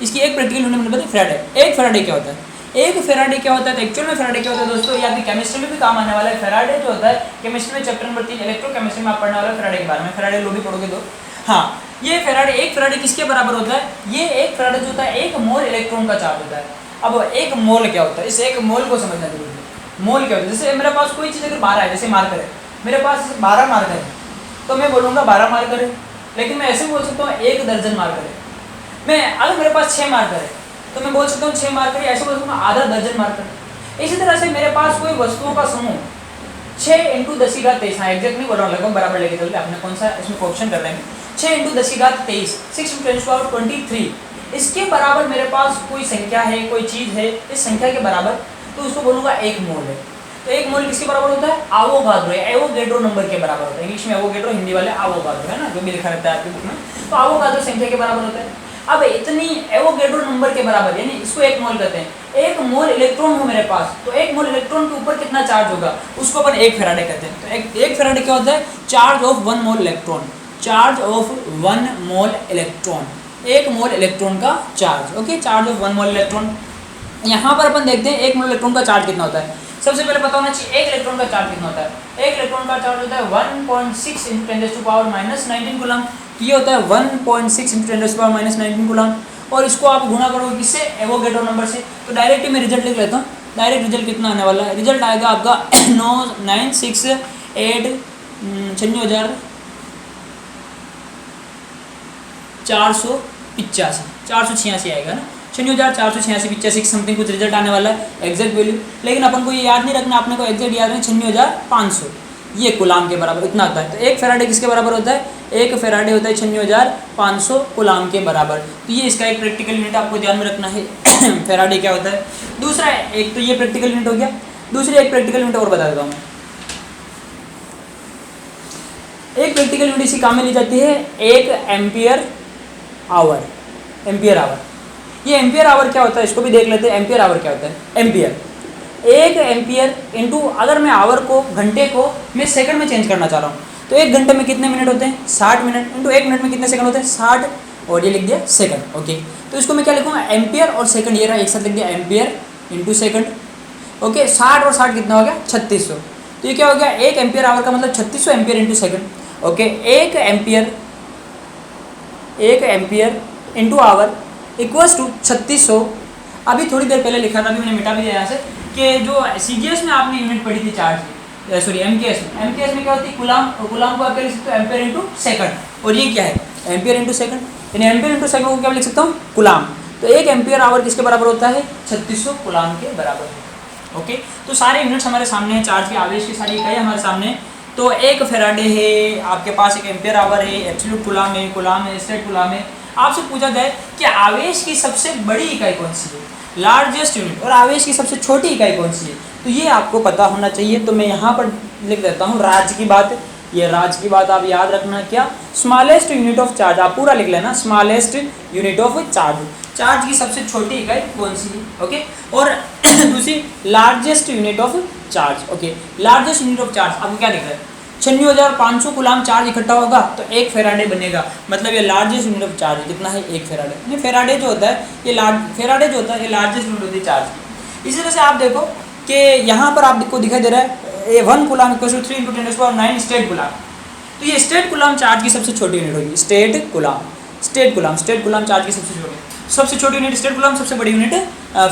इसकी एक प्रैक्टिकल यूनिट मैंने बताया फेराडे। एक फेराडे क्या होता है, एक फेराडे क्या होता है, तो एक्चुअल में फेराडे क्या होता है दोस्तों, या फिर केमिस्ट्री में भी काम आने वाला है। फेराडे जो होता है केमिस्ट्री में चैप्टर नंबर 3 इलेक्ट्रोकेमिस्ट्री में आप पढ़ने वाला है फेराडे के बारे में, फेराडे लो भी पढ़ोगे तो। हाँ, ये फेराडे, एक फेराडे किसके बराबर होता है, ये एक फेराडे जो होता है 1 मोल इलेक्ट्रॉन का चार्ज होता है। अब 1 मोल क्या होता है, इस 1 मोल को समझना जरूरी है। मोल क्या होता है, जैसे मेरे पास कोई चीज़ अगर 12 है, जैसे मार्कर है, मेरे पास 12 मार्कर है, तो मैं बोलूँगा 12 मार्कर है, लेकिन मैं ऐसे बोल सकता हूँ 1 दर्जन मार्कर है। मैं अगर मेरे पास 6 मार्कर है तो मैं बोल सकता हूँ 6 मार्कर, ऐसे बोल सकता हूँ आधा दर्जन मार्कर। इसी तरह से मेरे पास कोई वस्तुओं का समूह 6 × 10⁻23, हाँ एग्जैक्ट नहीं बोल रहा हूँ, लगभग बराबर लेके चलते, आपने कौन सा इसमें क्वेश्चन कर रहे हैं, 6 × 10⁻23 6 × 10⁻23, इसके बराबर मेरे पास कोई संख्या है, कोई चीज़ है इस संख्या के बराबर, तो उसको बोलूँगा 1 मोल है। तो 1 मोल किसके बराबर होता है, आवोगाड्रो, एवोगैड्रो नंबर के बराबर होता है। इंग्लिश में एवोगैड्रो, हिंदी वाले आवोगाड्रो, है ना, जो भी लिखा रहता है आपके बुक में, तो आवोगाड्रो संख्या के बराबर होता है। अब इतनी एवोगैड्रो नंबर के बराबर, यानी इसको 1 मोल कहते हैं। 1 मोल इलेक्ट्रॉन हो मेरे पास, तो 1 मोल इलेक्ट्रॉन के ऊपर कितना चार्ज होगा, उसको अपन 1 फेराडे कहते हैं। तो एक फेराडे क्या होता है, charge of 1 mole electron, charge of 1 mole electron, 1 mole electron का charge. Okay, charge of 1 mole electron. यहाँ पर अपन देखते हैं 1 मोल इलेक्ट्रॉन का चार्ज कितना होता है। सबसे पहले पता होना चाहिए 1 इलेक्ट्रॉन का चार्ज कितना होता है। 1 इलेक्ट्रॉन का चार्ज होता है 1.6 × 10⁻−19 कूलम। ये होता है 1.6 × 10⁻−19 कूलम, और इसको आप गुणा करोगे किससे, एवोगैड्रो नंबर से। तो डायरेक्ट मैं रिजल्ट लिख लेता हूँ। डायरेक्ट रिजल्ट कितना आने वाला है, रिजल्ट आएगा आपका 486 आएगा ना, 96,486 समथिंग कुछ रिजल्ट आने वाला है, एग्जैक्ट वैल्यू। लेकिन अपन को ये याद नहीं रखना, अपने को एग्जैक्ट याद है 96,500, ये कूलाम के बराबर इतना आता है। तो 1 फेराडे किसके बराबर होता है, 1 फेराडे होता है 96,500 कूलाम के बराबर। तो ये इसका एक प्रैक्टिकल यूनिट आपको ध्यान में रखना है फेराडे क्या होता है। दूसरा, एक तो ये प्रैक्टिकल यूनिट हो गया, दूसरी एक प्रैक्टिकल यूनिट और बता देता हूँ मैं। एक प्रैक्टिकल यूनिट इसी काम में ली जाती है 1 एम्पियर आवर। एम्पियर आवर, ये एम्पियर आवर क्या होता है, इसको भी देख लेते हैं। एम्पियर आवर क्या होता है, एम्पियर, 1 एम्पियर इंटू, अगर मैं आवर को, घंटे को मैं सेकंड में चेंज करना चाह रहा हूँ, तो 1 घंटे में कितने मिनट होते हैं, 60 मिनट, इंटू 1 मिनट में कितने सेकंड होते हैं, 60, और ये लिख दिया सेकंड। ओके, तो इसको मैं क्या लिखूँगा, एम्पियर और सेकंड, ये रहा एक साथ लिख दिया, एम्पियर इंटू सेकंड। ओके, 60 और 60 कितना हो गया, 3600। तो ये क्या हो गया, 1 एम्पियर आवर का मतलब 3600 ampere into second. Okay, 1 ampere into hour equals to 3600। अभी थोड़ी देर पहले लिखा था, अभी मैंने मिटा भी दिया यहाँ से, कि जो CGS में आपने यूनिट पढ़ी थी चार्ज की, सॉरी MKS में क्या होती है, कूलाम, और कूलाम को आप क्या लिख सकते हो, एम्पियर इंटू सेकंड। और ये क्या है, एम्पियर इंटू सेकंड, यानी एम्पियर इंटू सेकंड को क्या लिख सकता हूँ, कूलाम। तो 1 एम्पियर आवर किसके बराबर होता है, 3600 कूलाम के बराबर है। ओके, तो सारे यूनिट्स हमारे सामने हैं, चार्ज के आवेश की सारी इकाई हमारे सामने। तो 1 फेराडे है, आपके पास 1 एम्पियर आवर है, एब्सोल्यूट कूलाम है, स्टेट कूलाम है। आपसे पूछा जाए कि आवेश की सबसे बड़ी इकाई कौन सी है, लार्जेस्ट यूनिट, और आवेश की सबसे छोटी इकाई कौन सी है, तो ये आपको पता होना चाहिए। तो मैं यहाँ पर लिख देता हूँ राज्य की बात, ये राज की बात आप याद रखना, क्या स्मॉलेस्ट यूनिट ऑफ चार्ज, आप पूरा लिख लेना, smallest unit of charge, charge की सबसे छोटी इकाई कौन सी है, ओके। और दूसरी largest unit of charge, okay, largest unit of charge आपको क्या लिख रहा है, 96,500 कूलाम चार्ज इकट्ठा होगा तो 1 फेराडे बनेगा, मतलब ये लार्जेस्ट यूनिट ऑफ चार्ज कितना है, 1 फेराडे। नहीं, फेराडे जो होता है ये फेराडे जो होता है ये लार्जेस्ट यूनिट होती है चार्ज की। इसी तरह से आप देखो कि यहाँ पर आपको दिखाई दे रहा है 1 coulomb equal to 3 × 10⁹ stat coulomb, तो ये स्टेट कूलाम चार्ज की सबसे छोटी यूनिट होगी, स्टेट कूलाम चार्ज की सबसे छोटी यूनिट स्टेट कूलाम, सबसे बड़ी यूनिट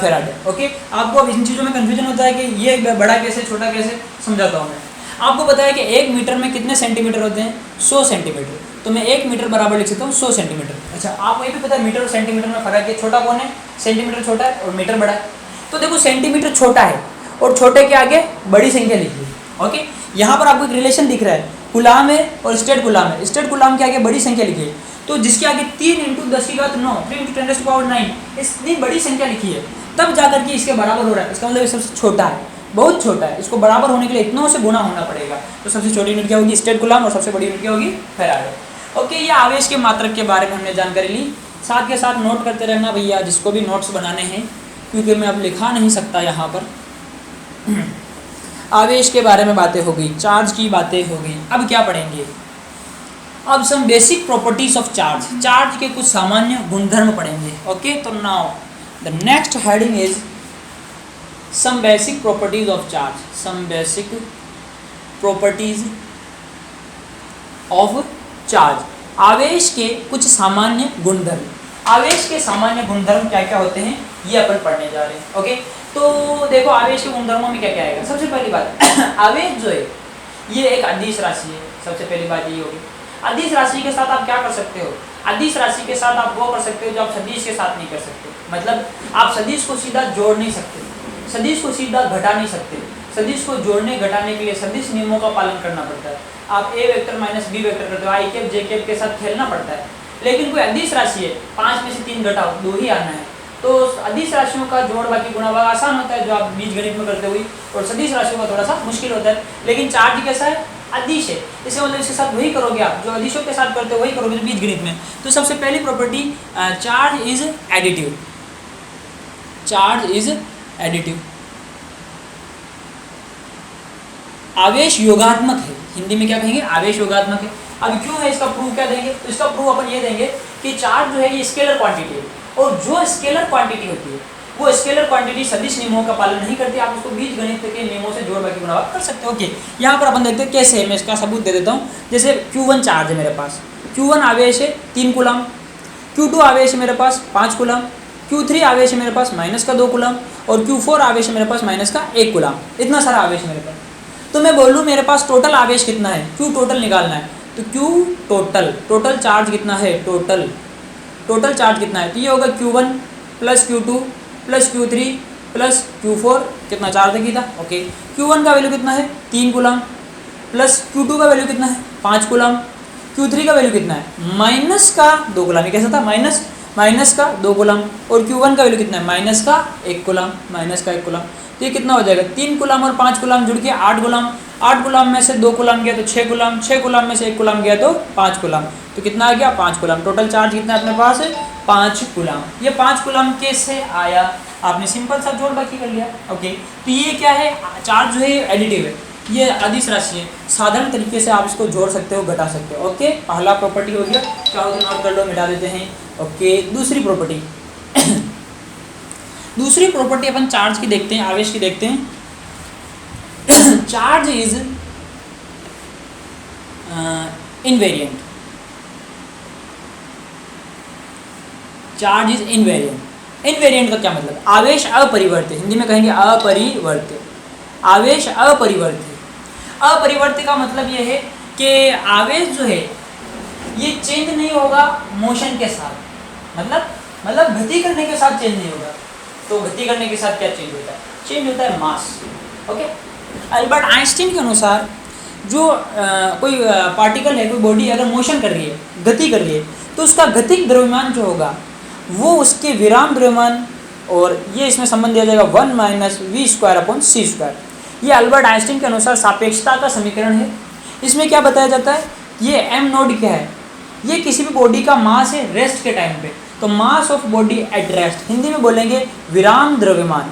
फेराडे, ओके। आपको अब इन चीज़ों में कन्फ्यूजन होता है कि ये बड़ा कैसे छोटा कैसे, समझाता हूँ मैं। आपको पता है कि 1 मीटर में कितने सेंटीमीटर होते हैं, 100 सेंटीमीटर, तो मैं 1 मीटर बराबर लिख सकता हूँ 100 सेंटीमीटर। अच्छा, आपको ये भी पता है मीटर और सेंटीमीटर में फर्क है, छोटा कौन है, सेंटीमीटर छोटा है और मीटर बड़ा है। तो देखो सेंटीमीटर छोटा है और छोटे के आगे बड़ी संख्या लिखिए, ओके। यहाँ पर आपको एक रिलेशन दिख रहा है, कूलाम है और स्टेट कूलाम है, स्टेट कूलाम के आगे बड़ी संख्या लिखिए, तो जिसके आगे 3 × 10⁹ 3 × 10⁹ इतनी बड़ी संख्या लिखी है, तब जाकर के इसके बराबर हो रहा है, इसका मतलब ये सबसे छोटा है, बहुत छोटा है, इसको बराबर होने के लिए इतनों से गुना होना पड़ेगा। तो सबसे छोटी यूनिट क्या होगी, स्टेट कूलाम, और सबसे बड़ी यूनिट क्या होगी, फेराडे, ओके। ये आवेश के मात्रक के बारे में हमने जानकारी ली, साथ के साथ नोट करते रहना भैया, जिसको भी नोट्स बनाने हैं, क्योंकि मैं अब लिखा नहीं सकता यहाँ पर। आवेश के बारे में बातें हो गई, चार्ज की बातें हो गई, अब क्या पढ़ेंगे, अब some basic properties of charge, charge के कुछ सामान्य गुणधर्म पढ़ेंगे, ओके। तो now the next heading is some basic properties of charge, some basic properties of charge, आवेश के कुछ सामान्य गुणधर्म, आवेश के सामान्य गुणधर्म क्या क्या होते हैं ये अपन पढ़ने जा रहे हैं, ओके। तो देखो आवेश के गुणधर्मों में क्या क्या आएगा, सबसे पहली बात आवेश जो है ये एक अदिश राशि है, सबसे पहली बात ये होगी। अदिश राशि के साथ आप क्या कर सकते हो, अदिश राशि के साथ आप वो कर सकते हो जो आप सदिश के साथ नहीं कर सकते, मतलब आप सदिश को सीधा जोड़ नहीं सकते, सदिश को सीधा घटा नहीं सकते, सदिश को जोड़ने घटाने के लिए सदिश नियमों का पालन करना पड़ता है। आप ए वेक्टर माइनस बी वेक्टर करते हो, आई कैप जे कैप के साथ खेलना पड़ता है। लेकिन कोई अदिश राशि है, 5 में से 3 घटाओ 2 ही आना है, तो अदिश राशियों का जोड़ बाकी गुणा भाग आसान होता है जो आप बीजगणित में करते हुए, और सदिश राशियों का थोड़ा सा मुश्किल होता है। लेकिन चार्ज कैसा है, अदिश है, इससे मतलब इसके साथ वही करोगे आप जो अदिशों के साथ करते हो वही करोगे बीजगणित में। तो सबसे पहली property charge is additive, charge is additive, आवेश योगात्मक है, हिंदी में क्या कहेंगे, आवेश योगात्मक है। अब क्यों है, इसका प्रूफ क्या देंगे, तो इसका प्रूफ अपन ये देंगे कि चार्ज जो है ये स्केलर क्वांटिटी है, और जो स्केलर क्वांटिटी होती है वो स्केलर क्वांटिटी सदिश नियमों का पालन नहीं करती, आप उसको बीजगणित के नियमों से जोड़ बाकी गुणा कर सकते हो, ओके। यहाँ पर अपन देखते हैं कैसे है, मैं इसका सबूत दे देता हूँ। जैसे Q1 चार्ज है मेरे पास, Q1 आवेश है 3 कूलम, Q2 आवेश है मेरे पास 5 कूलम, Q3 आवेश है मेरे पास -2 कूलम, और Q4 आवेश है मेरे पास -1 कूलम, इतना सारा आवेश है मेरे पास। तो मैं बोलूँ मेरे पास टोटल आवेश कितना है, Q टोटल निकालना है, तो Q टोटल चार्ज कितना है, टोटल चार्ज कितना है, तो ये होगा Q1 + Q2 + Q3 + Q4, कितना 4 तक ही था, ओके। Q1 का वैल्यू कितना है 3 कूलम, प्लस Q2 का वैल्यू कितना है 5 कूलम, Q3 का वैल्यू कितना है -2 कूलम, ये कैसा था -2 कूलम, और Q1 का वैल्यू कितना है -1 कूलम, तो ये कितना हो जाएगा 3 कूलम और 5 कूलम जुड़ के 8 कूलम, 8 कूलम में से 2 कूलम गया तो 6 कूलम, 6 कूलम में से 1 कूलम गया तो 5 कूलम, तो कितना आ गया 5 कूलम। टोटल चार्ज कितना अपने पास है 5 कूलम। ये 5 कूलम कैसे आया, आपने सिंपल सा जोड़ बाकी कर लिया, ओके। तो ये क्या है, चार्ज जो है एडिटिव है, ये अदिश राशि है, साधारण तरीके से आप इसको जोड़ सकते हो घटा सकते हो, ओके। पहला प्रॉपर्टी हो गया, चाहो तो नोट कर लो, मिटा देते हैं, ओके। दूसरी प्रॉपर्टी दूसरी प्रॉपर्टी अपन चार्ज की देखते हैं, आवेश की देखते हैं। Charge is invariant, charge is invariant. Invariant का क्या मतलब, आवेश अपरिवर्त्य, हिंदी में कहेंगे अपरिवर्त्य, आवेश अपरिवर्त्य। अपरिवर्त्य का मतलब ये है कि आवेश जो है ये चेंज नहीं होगा मोशन के साथ, मतलब गति करने के साथ चेंज नहीं होगा। तो गति करने के साथ क्या चेंज होता है, चेंज होता है मास, ओके। अल्बर्ट आइंस्टीन के अनुसार जो कोई पार्टिकल है, कोई बॉडी अगर मोशन कर रही है, गति कर रही है, तो उसका गतिक द्रव्यमान जो होगा वो उसके विराम द्रव्यमान, और ये इसमें संबंध दिया जाएगा 1 - v² / c²। ये अल्बर्ट आइंस्टीन के अनुसार सापेक्षता का समीकरण है। इसमें क्या बताया जाता है, ये m नोड क्या है, ये किसी भी बॉडी का मास है रेस्ट के टाइम पे। तो mass of body at rest, Hindi में बोलेंगे विराम द्रव्यमान।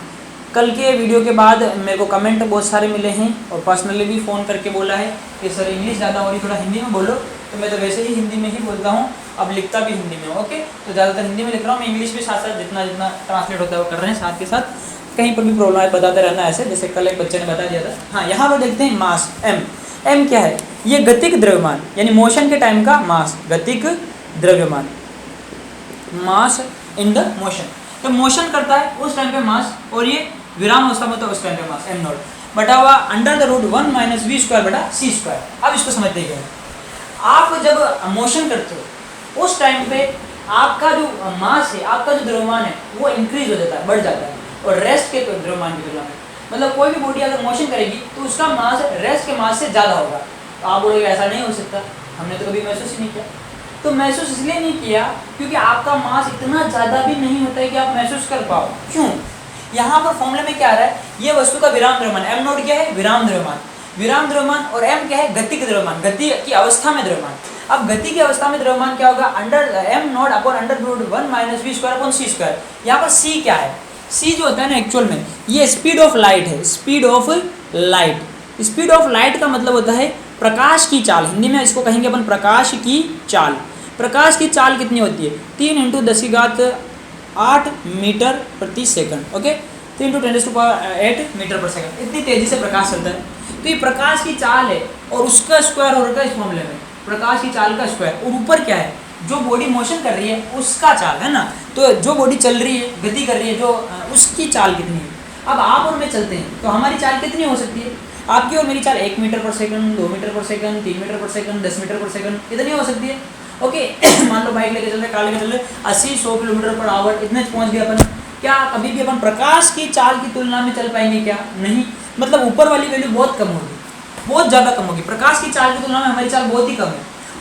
कल के वीडियो के बाद मेरे को कमेंट बहुत सारे मिले हैं और पर्सनली भी फ़ोन करके बोला है कि सर इंग्लिश ज़्यादा हो रही, थोड़ा हिंदी में बोलो। तो मैं तो वैसे ही हिंदी में ही बोलता हूँ, अब लिखता भी हिंदी में, ओके। तो ज़्यादातर हिंदी में लिख रहा हूँ, मैं इंग्लिश भी साथ साथ जितना जितना ट्रांसलेट होता है वो कर रहे हैं साथ के साथ। कहीं पर भी प्रॉब्लम है बताते रहना ऐसे, जैसे कल एक बच्चे ने बता दिया था। हाँ, यहाँ पर देखते हैं मास m क्या है, ये गतिक द्रव्यमान यानी मोशन के टाइम का मास, गतिक द्रव्यमान, मास इन द मोशन। तो मोशन करता है उस टाइम पे मास, और ये विराम अवस्था में तो उस टाइम पे मास m नॉट बटा हुआ under the root 1 minus v square बटा सी स्क्वायर। अब इसको समझते गए, आप जब मोशन करते हो उस टाइम पे आपका जो मास है, आपका जो द्रव्यमान है वो इंक्रीज हो जाता है, बढ़ जाता है, और रेस्ट के द्रव्यमान की तुलना में। मतलब कोई भी बॉडी अगर मोशन करेगी तो उसका मास रेस्ट के मास से ज़्यादा होगा। तो आप बोलोगे ऐसा नहीं हो सकता, हमने तो कभी महसूस ही नहीं किया। तो महसूस इसलिए नहीं किया क्योंकि आपका मास इतना ज़्यादा भी नहीं होता है कि आप महसूस कर पाओ। क्यों? यहाँ पर फॉर्मूले में क्या आ रहा है, ये वस्तु का विराम द्रव्यमान, m नोट क्या है, विराम द्रव्यमान, विराम द्रव्यमान, और m क्या है, गति का द्रव्यमान, गति की अवस्था में द्रव्यमान। अब गति की अवस्था में द्रव्यमान क्या होगा, under m not upon under root 1 minus v square upon c square. यहाँ पर c क्या है, c जो होता है ना एक्चुअल में ये स्पीड ऑफ लाइट है, speed of light. Speed of light का मतलब होता है प्रकाश की चाल, हिंदी में इसको कहेंगे अपन प्रकाश की चाल। प्रकाश की चाल कितनी होती है, 3 × 10⁸ मीटर प्रति सेकंड, ओके, 3 × 10⁸ मीटर पर सेकंड, इतनी तेजी से प्रकाश चलता है। तो ये प्रकाश की चाल है और उसका स्क्वायर हो रहा है इस फॉर्मूले में, प्रकाश की चाल का स्क्वायर, और ऊपर क्या है, जो बॉडी मोशन कर रही है उसका चाल है ना। तो जो बॉडी चल रही है, गति कर रही है, जो उसकी चाल कितनी है। अब आप और मैं चलते हैं तो हमारी चाल कितनी हो सकती है, आपकी और मेरी चाल 1 मीटर पर सेकंड, 2 मीटर पर सेकंड, 3 मीटर पर सेकंड, 10 मीटर पर सेकंड, इतनी हो सकती है, ओके। मान लो बाइक लेके चल रहे, कार लेके चल रहे, 80-100 किलोमीटर पर आवर, इतने पहुंच गए अपन। क्या कभी भी अपन प्रकाश की चाल की तुलना में चल पाएंगे क्या, नहीं। मतलब ऊपर वाली वैल्यू बहुत कम होगी, बहुत ज़्यादा कम होगी, प्रकाश की चाल की तुलना में हमारी चाल बहुत ही कम है,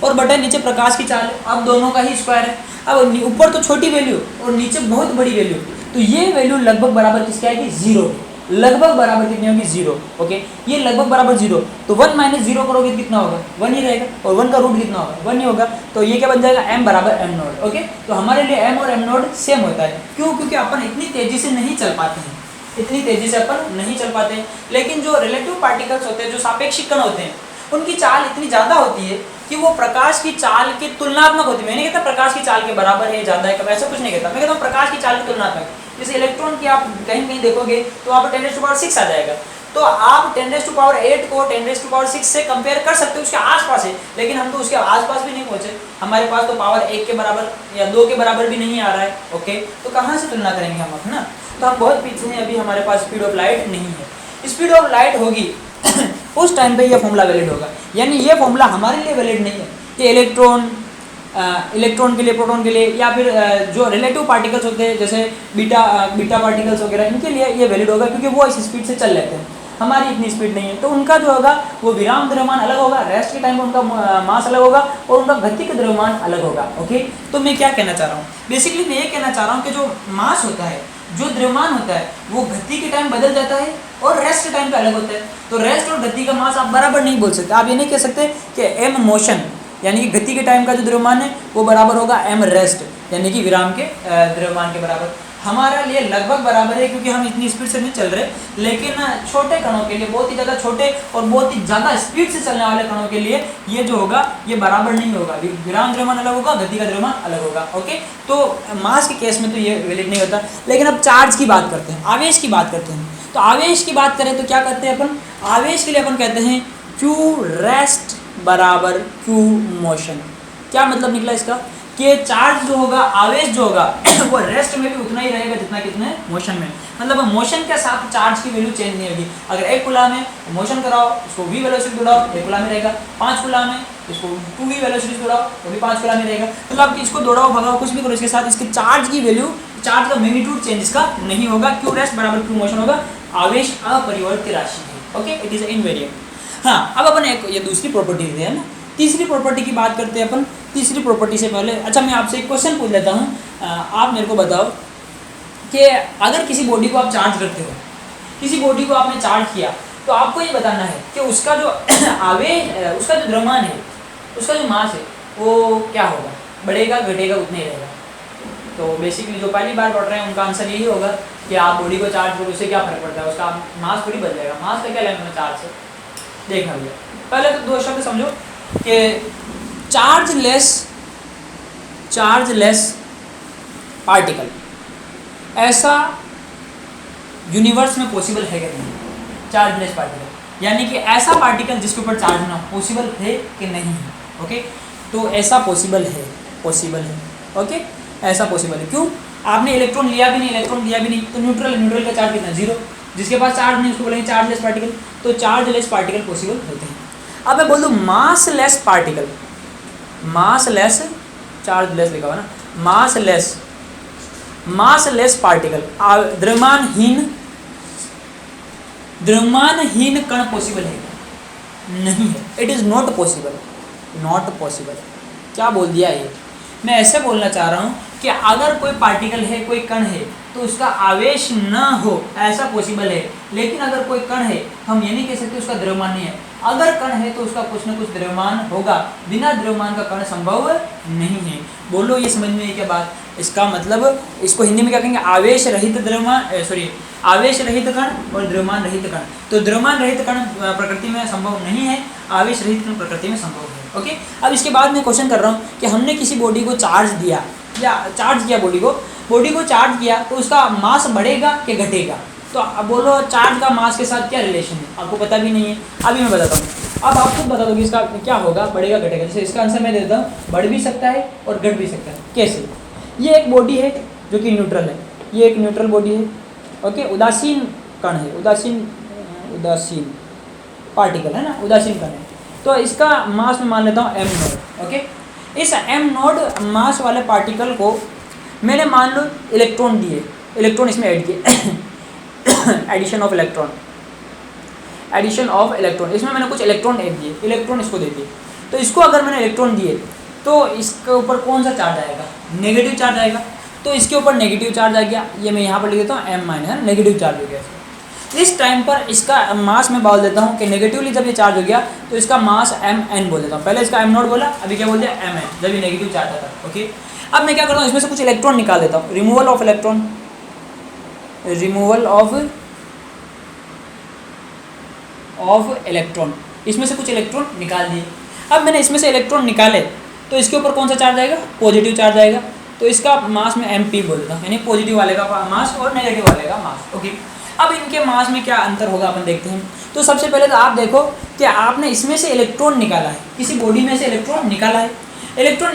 और बटे नीचे प्रकाश की चाल है, अब दोनों का ही स्क्वायर है। अब ऊपर तो छोटी वैल्यू और नीचे बहुत बड़ी वैल्यू, तो ये वैल्यू लगभग बराबर किसकी आएगी, 0, लगभग बराबर कितनी होगी, 0, ओके। ये लगभग बराबर 0, तो 1 माइनस 0 करोगे तो कितना होगा, 1 ही रहेगा, और 1 का रूट कितना होगा, 1 ही होगा। तो ये क्या बन जाएगा, m बराबर m नोड, ओके। तो हमारे लिए m और m नोड सेम होता है, क्यों, क्योंकि अपन इतनी तेजी से नहीं चल पाते हैं, इतनी तेजी से अपन नहीं चल पाते हैं। लेकिन जो रिलेटिव पार्टिकल्स होते हैं, जो सापेक्षिक कण होते हैं, उनकी चाल इतनी ज़्यादा होती है कि वो प्रकाश की चाल के तुलनात्मक होती है। मैं नहीं कहता प्रकाश की चाल के बराबर है, ज़्यादा है, कब ऐसा कुछ नहीं कहता, मैं कहता हूँ प्रकाश की चाल के तुलनात्मक। जैसे इलेक्ट्रॉन की आप कहीं कहीं देखोगे तो वहाँ पर 10⁻6 आ जाएगा, तो आप 10⁸ को 10⁻6 से कंपेयर कर सकते हो, उसके आसपास है, लेकिन हम तो उसके आसपास भी नहीं पहुँचे, हमारे पास तो पावर 1 के बराबर या 2 के बराबर भी नहीं आ रहा है, ओके। तो कहाँ से तुलना करेंगे हम, है ना। तो हम बहुत पीछे हैं, अभी हमारे पास स्पीड ऑफ लाइट नहीं है। स्पीड ऑफ लाइट होगी उस टाइम पे ये फॉर्मूला वैलिड होगा, यानी ये फॉर्मूला हमारे लिए वैलिड नहीं है कि इलेक्ट्रॉन के लिए, प्रोटॉन के लिए, या फिर जो रिलेटिव पार्टिकल्स होते हैं जैसे बीटा पार्टिकल्स वगैरह, इनके लिए ये वैलिड होगा, क्योंकि वो इस स्पीड से चल लेते हैं, हमारी इतनी स्पीड नहीं है। तो उनका जो होगा वो विराम द्रव्यमान अलग होगा, रेस्ट के टाइम पर उनका मास अलग होगा, और उनका गति का द्रव्यमान अलग होगा, ओके। तो मैं क्या कहना चाह रहा हूँ, बेसिकली मैं ये कहना चाह रहा हूँ कि जो मास होता है, जो द्रव्यमान होता है, वो गति के टाइम बदल जाता है और रेस्ट के टाइम पे अलग होता है। तो रेस्ट और गति का मास आप बराबर नहीं बोल सकते, आप ये नहीं कह सकते कि m मोशन यानी कि गति के टाइम का जो द्रव्यमान है वो बराबर होगा m रेस्ट यानी कि विराम के द्रव्यमान के बराबर। हमारे लिए लगभग बराबर है, क्योंकि हम इतनी स्पीड से नहीं चल रहे, लेकिन छोटे कणों के लिए, बहुत ही ज़्यादा छोटे और बहुत ही ज़्यादा स्पीड से चलने वाले कणों के लिए ये जो होगा ये बराबर नहीं होगा, विराम द्रव्यमान अलग होगा, गति का द्रव्यमान अलग होगा, ओके। तो मास के केस में तो ये वैलिड नहीं होता। लेकिन अब चार्ज की बात करते हैं, आवेश की बात करते हैं। तो आवेश की बात करें तो क्या करते हैं अपन, आवेश के लिए अपन कहते हैं Q रेस्ट बराबर Q मोशन। क्या मतलब निकला इसका, कि चार्ज जो होगा, आवेश जो होगा वो रेस्ट में भी उतना ही रहेगा जितना कितने मोशन में। मतलब मोशन के साथ चार्ज की वैल्यू चेंज नहीं होगी। अगर 1 कूलम में मोशन कराओ, इसको v वेलोसिटी दौड़ाओ, 1 कूलम में रहेगा। 5 कूलम में इसको 2v वेलोसिटी दौड़ाओ, तो भी 5 कूलम में रहेगा। मतलब आप इसको दौड़ाओ, भगाओ, कुछ भी करो, इसके साथ इसके चार्ज की वैल्यू, चार्ज का मैग्नीट्यूड चेंज इसका नहीं होगा। Q रेस्ट बराबर Q मोशन होगा। आवेश अपरिवर्त्य राशि है, ओके, इट इज इनवेरिएंट। हाँ, अब अपन एक ये दूसरी प्रॉपर्टी है ना, तीसरी प्रॉपर्टी की बात करते हैं अपन। तीसरी प्रॉपर्टी से पहले अच्छा मैं आपसे एक क्वेश्चन पूछ लेता हूँ, आप मेरे को बताओ कि अगर किसी बॉडी को आप चार्ज करते हो, किसी बॉडी को आपने चार्ज किया तो आपको ये बताना है कि उसका जो आवेश, उसका जो द्रव्यमान है, उसका जो मास है वो क्या होगा, बढ़ेगा घटेगा उतना ही रहेगा। तो बेसिकली जो पहली बार पढ़ रहे हैं उनका आंसर यही होगा कि आप बॉडी को चार्ज करो, उससे क्या फर्क पड़ता है, उसका मास थोड़ी बदल जाएगा, मास का क्या लेना है चार्ज से। देखना भैया, पहले तो दो शब्द समझो कि चार्जलेस पार्टिकल ऐसा यूनिवर्स में पॉसिबल है कि नहीं, चार्जलेस पार्टिकल यानी कि ऐसा पार्टिकल जिसके ऊपर चार्ज ना पॉसिबल है कि नहीं है। ओके, तो ऐसा पॉसिबल है, ओके, ऐसा पॉसिबल है। क्यों? आपने इलेक्ट्रॉन लिया भी नहीं, तो न्यूट्रल का चार्ज कितना, जीरो। जिसके पास चार्ज नहीं उसको बोलेंगे चार्जलेस पार्टिकल। तो चार्जलेस पार्टिकल पॉसिबल होते हैं। अब मैं बोल दूँ मासलेस पार्टिकल, मासलेस, चार्जलेस लिखा हुआ ना, मासलेस पार्टिकल, द्रव्यमानहीन कण पॉसिबल है? नहीं है, इट इज़ नॉट पॉसिबल। क्या बोल दिया ये? मैं ऐसे बोलना चाह रहा हूँ कि अगर कोई पार्टिकल है, कोई कण है, तो उसका आवेश न हो ऐसा पॉसिबल है। लेकिन अगर कोई कण है, हम ये नहीं कह सकते उसका द्रव्यमान नहीं है। अगर कण है तो उसका कुछ न कुछ द्रव्यमान होगा, बिना द्रव्यमान का कण संभव नहीं है। बोलो ये समझ में है क्या बात? इसका मतलब इसको हिंदी में क्या कहेंगे, आवेश रहित कण और द्रव्यमान रहित कण। तो द्रव्यमान रहित कण प्रकृति में संभव नहीं है, आवेश रहित कण प्रकृति में संभव है। ओके, अब इसके बाद मैं क्वेश्चन कर रहा हूँ कि हमने किसी बॉडी को चार्ज दिया या चार्ज किया, बॉडी को चार्ज किया, तो उसका मास बढ़ेगा कि घटेगा? तो अब बोलो चार्ज का मास के साथ क्या रिलेशन है, आपको पता भी नहीं है। अभी मैं बताता हूँ, अब आप खुद बता दो कि इसका क्या होगा, बढ़ेगा घटेगा। जैसे इसका आंसर मैं देता हूँ, बढ़ भी सकता है और घट भी सकता है। कैसे? ये एक बॉडी है जो कि न्यूट्रल है, ये एक न्यूट्रल बॉडी है। ओके, उदासीन कण है, उदासीन पार्टिकल है ना, उदासीन कण है। तो इसका मास मैं मान लेता हूँ m नोड। ओके, इस m नोड मास वाले पार्टिकल को मैंने मान लो इलेक्ट्रॉन दिए, इलेक्ट्रॉन इसमें ऐड किए एडिशन ऑफ इलेक्ट्रॉन, इसमें मैंने कुछ इलेक्ट्रॉन ऐड दिए, इलेक्ट्रॉन इसको दे दिए। तो इसको अगर मैंने इलेक्ट्रॉन दिए तो इसके ऊपर कौन सा चार्ज आएगा, नेगेटिव चार्ज आएगा। तो इसके ऊपर नेगेटिव चार्ज आ गया, ये मैं यहाँ पर लिख देता हूँ m माइनस, नेगेटिव चार्ज हो गया। इस टाइम पर इसका मास मैं बोल देता हूँ कि नेगेटिवली जब ये चार्ज हो गया तो इसका मास mn बोल देता हूँ। पहले इसका m नोट बोला, अभी क्या बोल दिया, mn, जब ये नेगेटिव चार्ज आता है। ओके, अब मैं क्या करता हूँ, इसमें से कुछ इलेक्ट्रॉन निकाल देता हूँ, रिमूवल ऑफ इलेक्ट्रॉन, इसमें से कुछ इलेक्ट्रॉन निकाल दिए। अब मैंने इसमें से इलेक्ट्रॉन निकाले तो इसके ऊपर कौन सा चार्ज आएगा, पॉजिटिव चार्ज आएगा। तो इसका मास में mp बोल देता हूँ, यानी पॉजिटिव वाले का मास और नेगेटिव वाले का मास। ओके, अब इनके मास में क्या अंतर होगा अपन देखते हैं। तो सबसे पहले तो आप देखो कि आपने इसमें से इलेक्ट्रॉन निकाला है, किसी बॉडी में से इलेक्ट्रॉन निकाला है, तो इलेक्ट्रॉन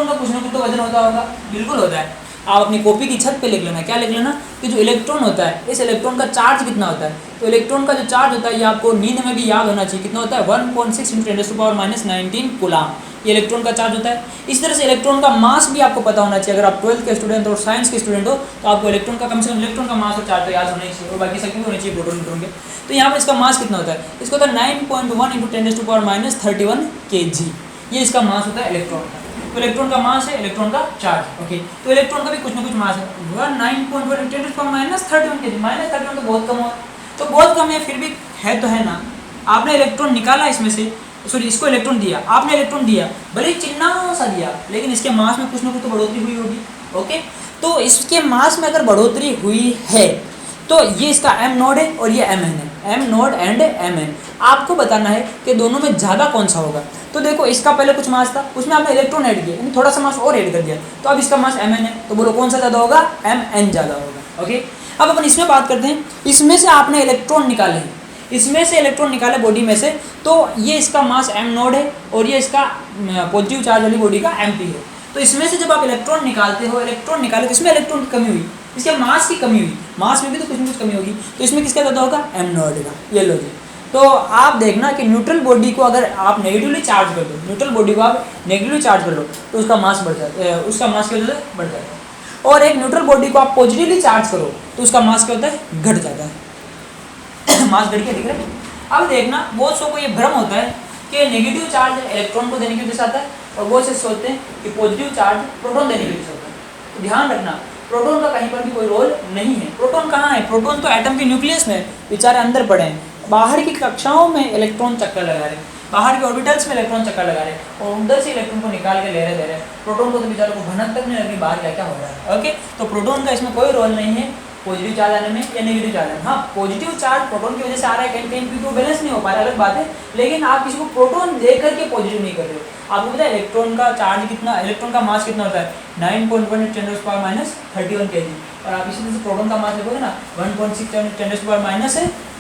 का कुछ ना कुछ तो वजन होता होगा, बिल्कुल होता है। आप अपनी कॉपी की छत पे लिख लेना, क्या लिख लेना कि जो इलेक्ट्रॉन होता है, इस इलेक्ट्रॉन का चार्ज कितना होता है। तो इलेक्ट्रॉन का जो चार्ज होता है ये आपको नींद में भी याद होना चाहिए, कितना होता है, 1.6 × 10⁻⁻19 कूलाम, ये इलेक्ट्रॉन का चार्ज होता है। इस तरह से इलेक्ट्रॉन का मास भी आपको पता होना चाहिए। अगर आप 12th के स्टूडेंट और साइंस के स्टूडेंट हो तो आपको इलेक्ट्रॉन का कम से कम इलेक्ट्रॉन का मास और चार्ज तो याद होना ही चाहिए, और बाकी सबके भी होने चाहिए, प्रोटॉन न्यूट्रॉन के। तो यहाँ पर इसका मास कितना होता है, इसका होता है 9.1 × 10⁻31 kg, ये इसका मास होता है इलेक्ट्रॉन का। तो इलेक्ट्रॉन का मास है, इलेक्ट्रॉन का चार्ज। ओके, तो इलेक्ट्रॉन का भी कुछ ना कुछ मास है, 9.1 × 10⁻31 kg, -31 तो बहुत कम हो, तो बहुत कम है, फिर भी है तो है ना। आपने इलेक्ट्रॉन निकाला इसमें से, सॉरी इसको इलेक्ट्रॉन दिया, आपने इलेक्ट्रॉन दिया, भले ही चिन्ना सा दिया, लेकिन इसके मास में कुछ ना कुछ तो बढ़ोतरी हुई होगी। ओके, तो इसके मास में अगर बढ़ोतरी हुई है तो ये इसका m नोड है और ये mn है, m नोड एंड mn। आपको बताना है कि दोनों में ज़्यादा कौन सा होगा। तो देखो इसका पहले कुछ मास था, उसमें आपने इलेक्ट्रॉन ऐड किया, यानी थोड़ा सा मास और ऐड कर दिया, तो अब इसका मास mn है, तो बोलो कौन सा ज़्यादा होगा, mn ज़्यादा होगा। ओके, अब अपन इसमें बात करते हैं, इसमें से आपने इलेक्ट्रॉन निकाले हैं, इसमें से इलेक्ट्रॉन निकाले बॉडी में से, तो ये इसका मास m नोड है और ये इसका पॉजिटिव चार्ज वाली बॉडी का mp है। तो इसमें से जब आप इलेक्ट्रॉन निकालते हो, इलेक्ट्रॉन निकाले तो इसमें इलेक्ट्रॉन की कमी हुई, इसके मास की कमी हुई, मास में भी तो कुछ ना कुछ कमी होगी, तो इसमें किसका ज़्यादा होगा, m नोड का। ये लो जी, तो आप देखना कि न्यूट्रल बॉडी को अगर आप नेगेटिवली चार्ज कर दो, न्यूट्रल बॉडी को आप नेगेटिवली चार्ज कर लो तो उसका मास बढ़ जाता है, उसका मास क्या होता है, बढ़ जाता है। और एक न्यूट्रल बॉडी को आप पॉजिटिवली चार्ज करो तो उसका मास क्या होता है, घट जाता है मास घट के दिख रहा है। अब देखना बहुत सौ को ये भ्रम होता है कि नेगेटिव चार्ज इलेक्ट्रॉन को देने की वजह से आता है, और बहुत से सोचते हैं कि पॉजिटिव चार्ज प्रोटॉन देने की वजह से होता है। तो ध्यान रखना, प्रोटॉन का कहीं पर भी कोई रोल नहीं है। प्रोटॉन कहाँ है, प्रोटॉन तो एटम के न्यूक्लियस में बेचारे अंदर पड़े हैं, बाहर की कक्षाओं में इलेक्ट्रॉन चक्कर लगा रहे हैं, बाहर के ऑर्बिटल्स में इलेक्ट्रॉन चक्कर लगा रहे हैं और उधर से इलेक्ट्रॉन को निकाल के ले रहे प्रोटॉन को तो बेचारों को भनक तक नहीं लगी बाहर क्या क्या हो रहा है। ओके, तो प्रोटॉन का इसमें कोई रोल नहीं है पॉजिटिव चार्ज आने में या नेगेटिव चार्ज आने में। हाँ, पॉजिटिव चार्ज प्रोटॉन की वजह से आ रहा है, कहीं कहीं क्योंकि वो बैलेंस नहीं हो पा रहा है, अलग बात है, लेकिन आप किसी को प्रोटॉन दे करके पॉजिटिव नहीं कर रहे हो। आपको पता है इलेक्ट्रॉन का चार्ज कितना, इलेक्ट्रॉन का मास कितना होता है 9.1 × 10⁻³ kg, और आप इसी तरह से प्रोटॉन का मास देखोगे ना 1.6 × 10⁻24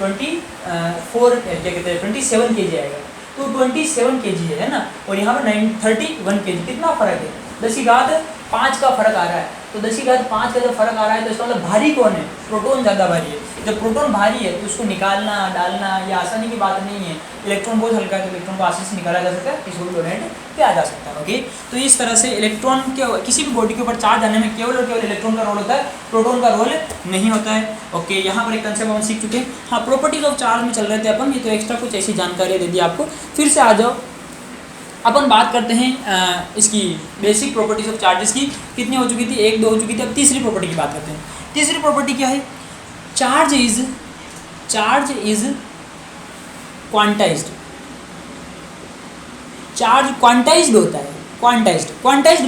क्या कहते हैं 27 kg आएगा, तो 27 kg है ना, और यहाँ पर 31 kg, कितना फर्क है 10⁵5 का फर्क आ रहा है। तो 10⁵5 का जब फर्क आ रहा है तो इसका मतलब भारी कौन है, प्रोटॉन ज़्यादा भारी है। जब प्रोटॉन भारी है तो उसको निकालना डालना ये आसानी की बात नहीं है, इलेक्ट्रॉन बहुत हल्का है तो इलेक्ट्रॉन को आसानी से निकाला जा सकता है, इसको भी डोनेट किया जा सकता है। ओके, तो इस तरह से इलेक्ट्रॉन के किसी भी बॉडी के ऊपर चार्ज आने में केवल और केवल इलेक्ट्रॉन का रोल होता है, प्रोटॉन का रोल नहीं होता है। ओके, यहाँ पर एक कंसेप्ट हम सीख चुके हैं। हाँ, प्रॉपर्टीज ऑफ चार्ज में चल रहे थे अपन, ये तो एक्स्ट्रा कुछ ऐसी जानकारी दे दी आपको। फिर से आ जाओ, अपन बात करते हैं इसकी बेसिक प्रॉपर्टीज ऑफ चार्जेस की। कितनी हो चुकी थी, 1 2 हो चुकी थी, अब तीसरी प्रॉपर्टी की बात करते हैं। तीसरी प्रॉपर्टी क्या है, charge is quantized. Charge quantized होता है, क्वांटाइज्ड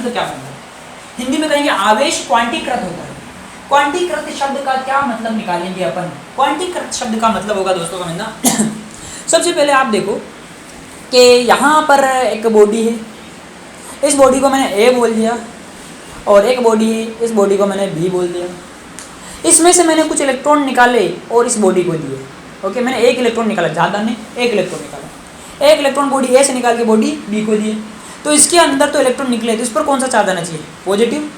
का क्या मतलब है, हिंदी में कहेंगे आवेश क्वांटीकृत होता है। क्वांटीकृत शब्द का क्या मतलब निकालेंगे अपन, क्वांटीकृत शब्द का मतलब होगा दोस्तों का ना सबसे पहले आप देखो कि यहाँ पर एक बॉडी है, इस बॉडी को मैंने ए बोल दिया, और एक बॉडी है, इस बॉडी को मैंने बी बोल दिया। इसमें से मैंने कुछ इलेक्ट्रॉन निकाले और इस बॉडी को दिए। ओके, मैंने एक इलेक्ट्रॉन निकाला, ज़्यादा नहीं, एक इलेक्ट्रॉन निकाला, एक इलेक्ट्रॉन बॉडी ए से निकाल के बॉडी बी को दिए। तो इसके अंदर तो इलेक्ट्रॉन निकले, तो इस पर कौन सा चार्ज आना चाहिए, पॉजिटिव,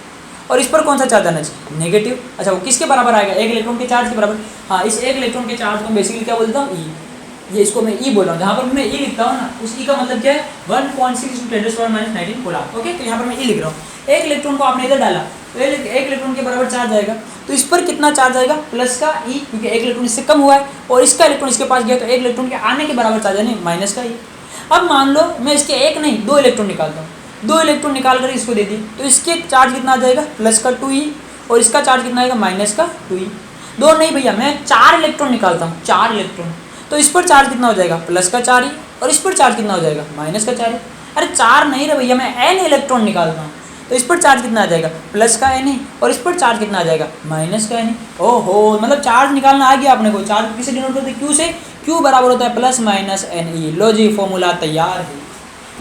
और इस पर कौन सा चार्ज आना चाहिए, नेगेटिव। अच्छा, वो किसके बराबर आएगा, एक इलेक्ट्रॉन के चार्ज के बराबर। हाँ, इस एक इलेक्ट्रॉन के चार्ज को बेसिकली क्या बोलता हूँ, ई, ये इसको मैं ई बोल रहा हूँ। जहाँ पर मैं ई लिखता हूँ ना, उस ई का मतलब क्या है 1.6 × 10⁻⁻19 कूलम्ब। ओके, तो यहाँ पर मैं ई लिख रहा हूँ। एक इलेक्ट्रॉन को आपने इधर डाला तो एक इलेक्ट्रॉन के बराबर चार्ज आएगा, तो इस पर कितना चार्ज आएगा, प्लस का ई, क्योंकि एक इलेक्ट्रॉन इससे कम हुआ है, और इसका इलेक्ट्रॉन इसके पास गया तो एक इलेक्ट्रॉन के आने के बराबर चार्ज है नहीं, माइनस का ई। अब मान लो मैं इसके एक नहीं 2 इलेक्ट्रॉन निकालता हूँ, 2 इलेक्ट्रॉन निकाल कर इसको दे दिए, तो इसके चार्ज कितना आ जाएगा, प्लस का 2e, और इसका चार्ज कितना आएगा, माइनस का 2e। 2 नहीं भैया, मैं 4 इलेक्ट्रॉन निकालता हूँ, 4 इलेक्ट्रॉन, तो इस पर चार्ज कितना हो जाएगा, प्लस का 4e, और इस पर चार्ज कितना हो जाएगा, माइनस का 4e। अरे 4 नहीं रे भैया, मैं n इलेक्ट्रॉन निकालता हूँ, तो इस पर चार्ज कितना आ जाएगा, प्लस का n, और इस पर चार्ज कितना आ जाएगा, माइनस का n। ओहो, मतलब चार्ज निकालना आ गया अपने को। चार्ज किसे डिनोट करते हैं, q से। q बराबर होता है प्लस माइनस ne। लो जी, फॉर्मूला तैयार है।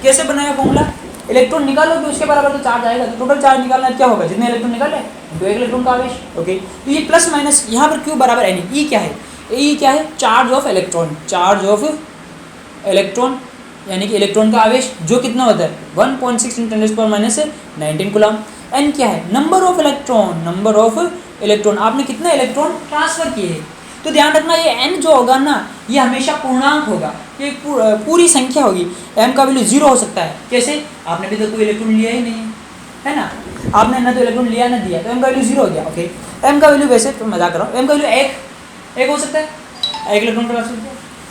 कैसे बनाया फॉर्मूला, इलेक्ट्रॉन निकालोगे उसके बराबर तो चार्ज आएगा, तो टोटल चार्ज निकालना क्या होगा, जितने इलेक्ट्रॉन निकाले तो एक इलेक्ट्रॉन का आवेश। ओके, तो ये प्लस माइनस, यहाँ पर q बराबर n, e क्या है, ई क्या है, charge of electron, charge of electron यानी कि इलेक्ट्रॉन का आवेश, जो कितना होता है 1.6 × 10⁻⁻19 कूलम्ब। एन क्या है, number of electron, number of electron, आपने कितने इलेक्ट्रॉन ट्रांसफर किए हैं। तो ध्यान रखना, ये n जो होगा ना, ये हमेशा पूर्णांक होगा, ये पूरी संख्या होगी। m का वैल्यू 0 हो सकता है। कैसे, आपने भी तो कोई इलेक्ट्रॉन लिया ही नहीं है ना, आपने ना तो इलेक्ट्रॉन लिया ना दिया, तो m का वैल्यू 0 हो गया। ओके, m का वैल्यू, वैसे तो मजाक कर रहा हूँ, m का वैल्यू एक हो सकता है, एक इलेक्ट्रॉन ट्रांसफर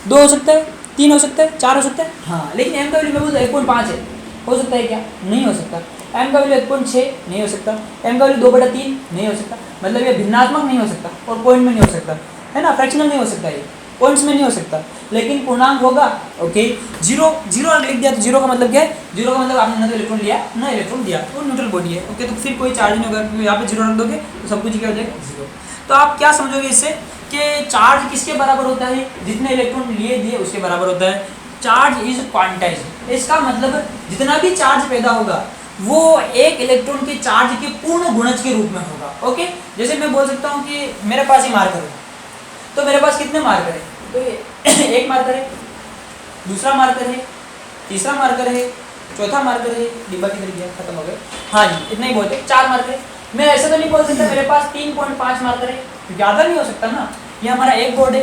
2 हो सकता है, 3 हो सकता है, 4 हो सकता है। हाँ, लेकिन m का वैल्यू मैं बोलता 1.5 है, हो सकता है क्या, नहीं हो सकता। m का वैल्यू 1.6 नहीं हो सकता, m का वैल्यू 2/3 नहीं हो सकता, मतलब ये भिन्नात्मक नहीं हो सकता, और पॉइंट में नहीं हो सकता, है ना, फ्रैक्शनल नहीं हो सकता, ये पॉइंट्स में नहीं हो सकता, लेकिन पूर्णांक होगा। ओके, 0 लिख दिया तो 0 का मतलब क्या है, 0 का मतलब आपने ना तो इलेक्ट्रॉन लिया ना इलेक्ट्रॉन दिया, तो न्यूट्रल बॉडी है। ओके, तो फिर कोई चार्ज नहीं होगा, क्योंकि यहाँ पे 0 रख दोगे तो सब कुछ क्या हो जाएगा, 0। तो आप क्या समझोगे इससे कि चार्ज किसके बराबर होता है, जितने इलेक्ट्रॉन लिए दिए उसके बराबर होता है। चार्ज इज क्वांटाइज्ड, इसका मतलब जितना भी चार्ज पैदा होगा वो एक इलेक्ट्रॉन के चार्ज के पूर्ण गुणज के रूप में होगा। ओके, जैसे मैं बोल सकता हूँ कि मेरे पास ही मार्कर है, तो मेरे पास कितने मार्कर है, तो एक मार्कर है, दूसरा मार्कर है, तीसरा मार्कर है, चौथा मार्कर है, डिब्बा किधर गया, खत्म हो गया। हाँ जी, इतना ही बहुत है, 4 मार्कर है। मैं ऐसा तो नहीं बोल सकता मेरे पास 3.5 मार्कर है, ज़्यादा नहीं हो सकता ना, ये हमारा एक बोर्ड है,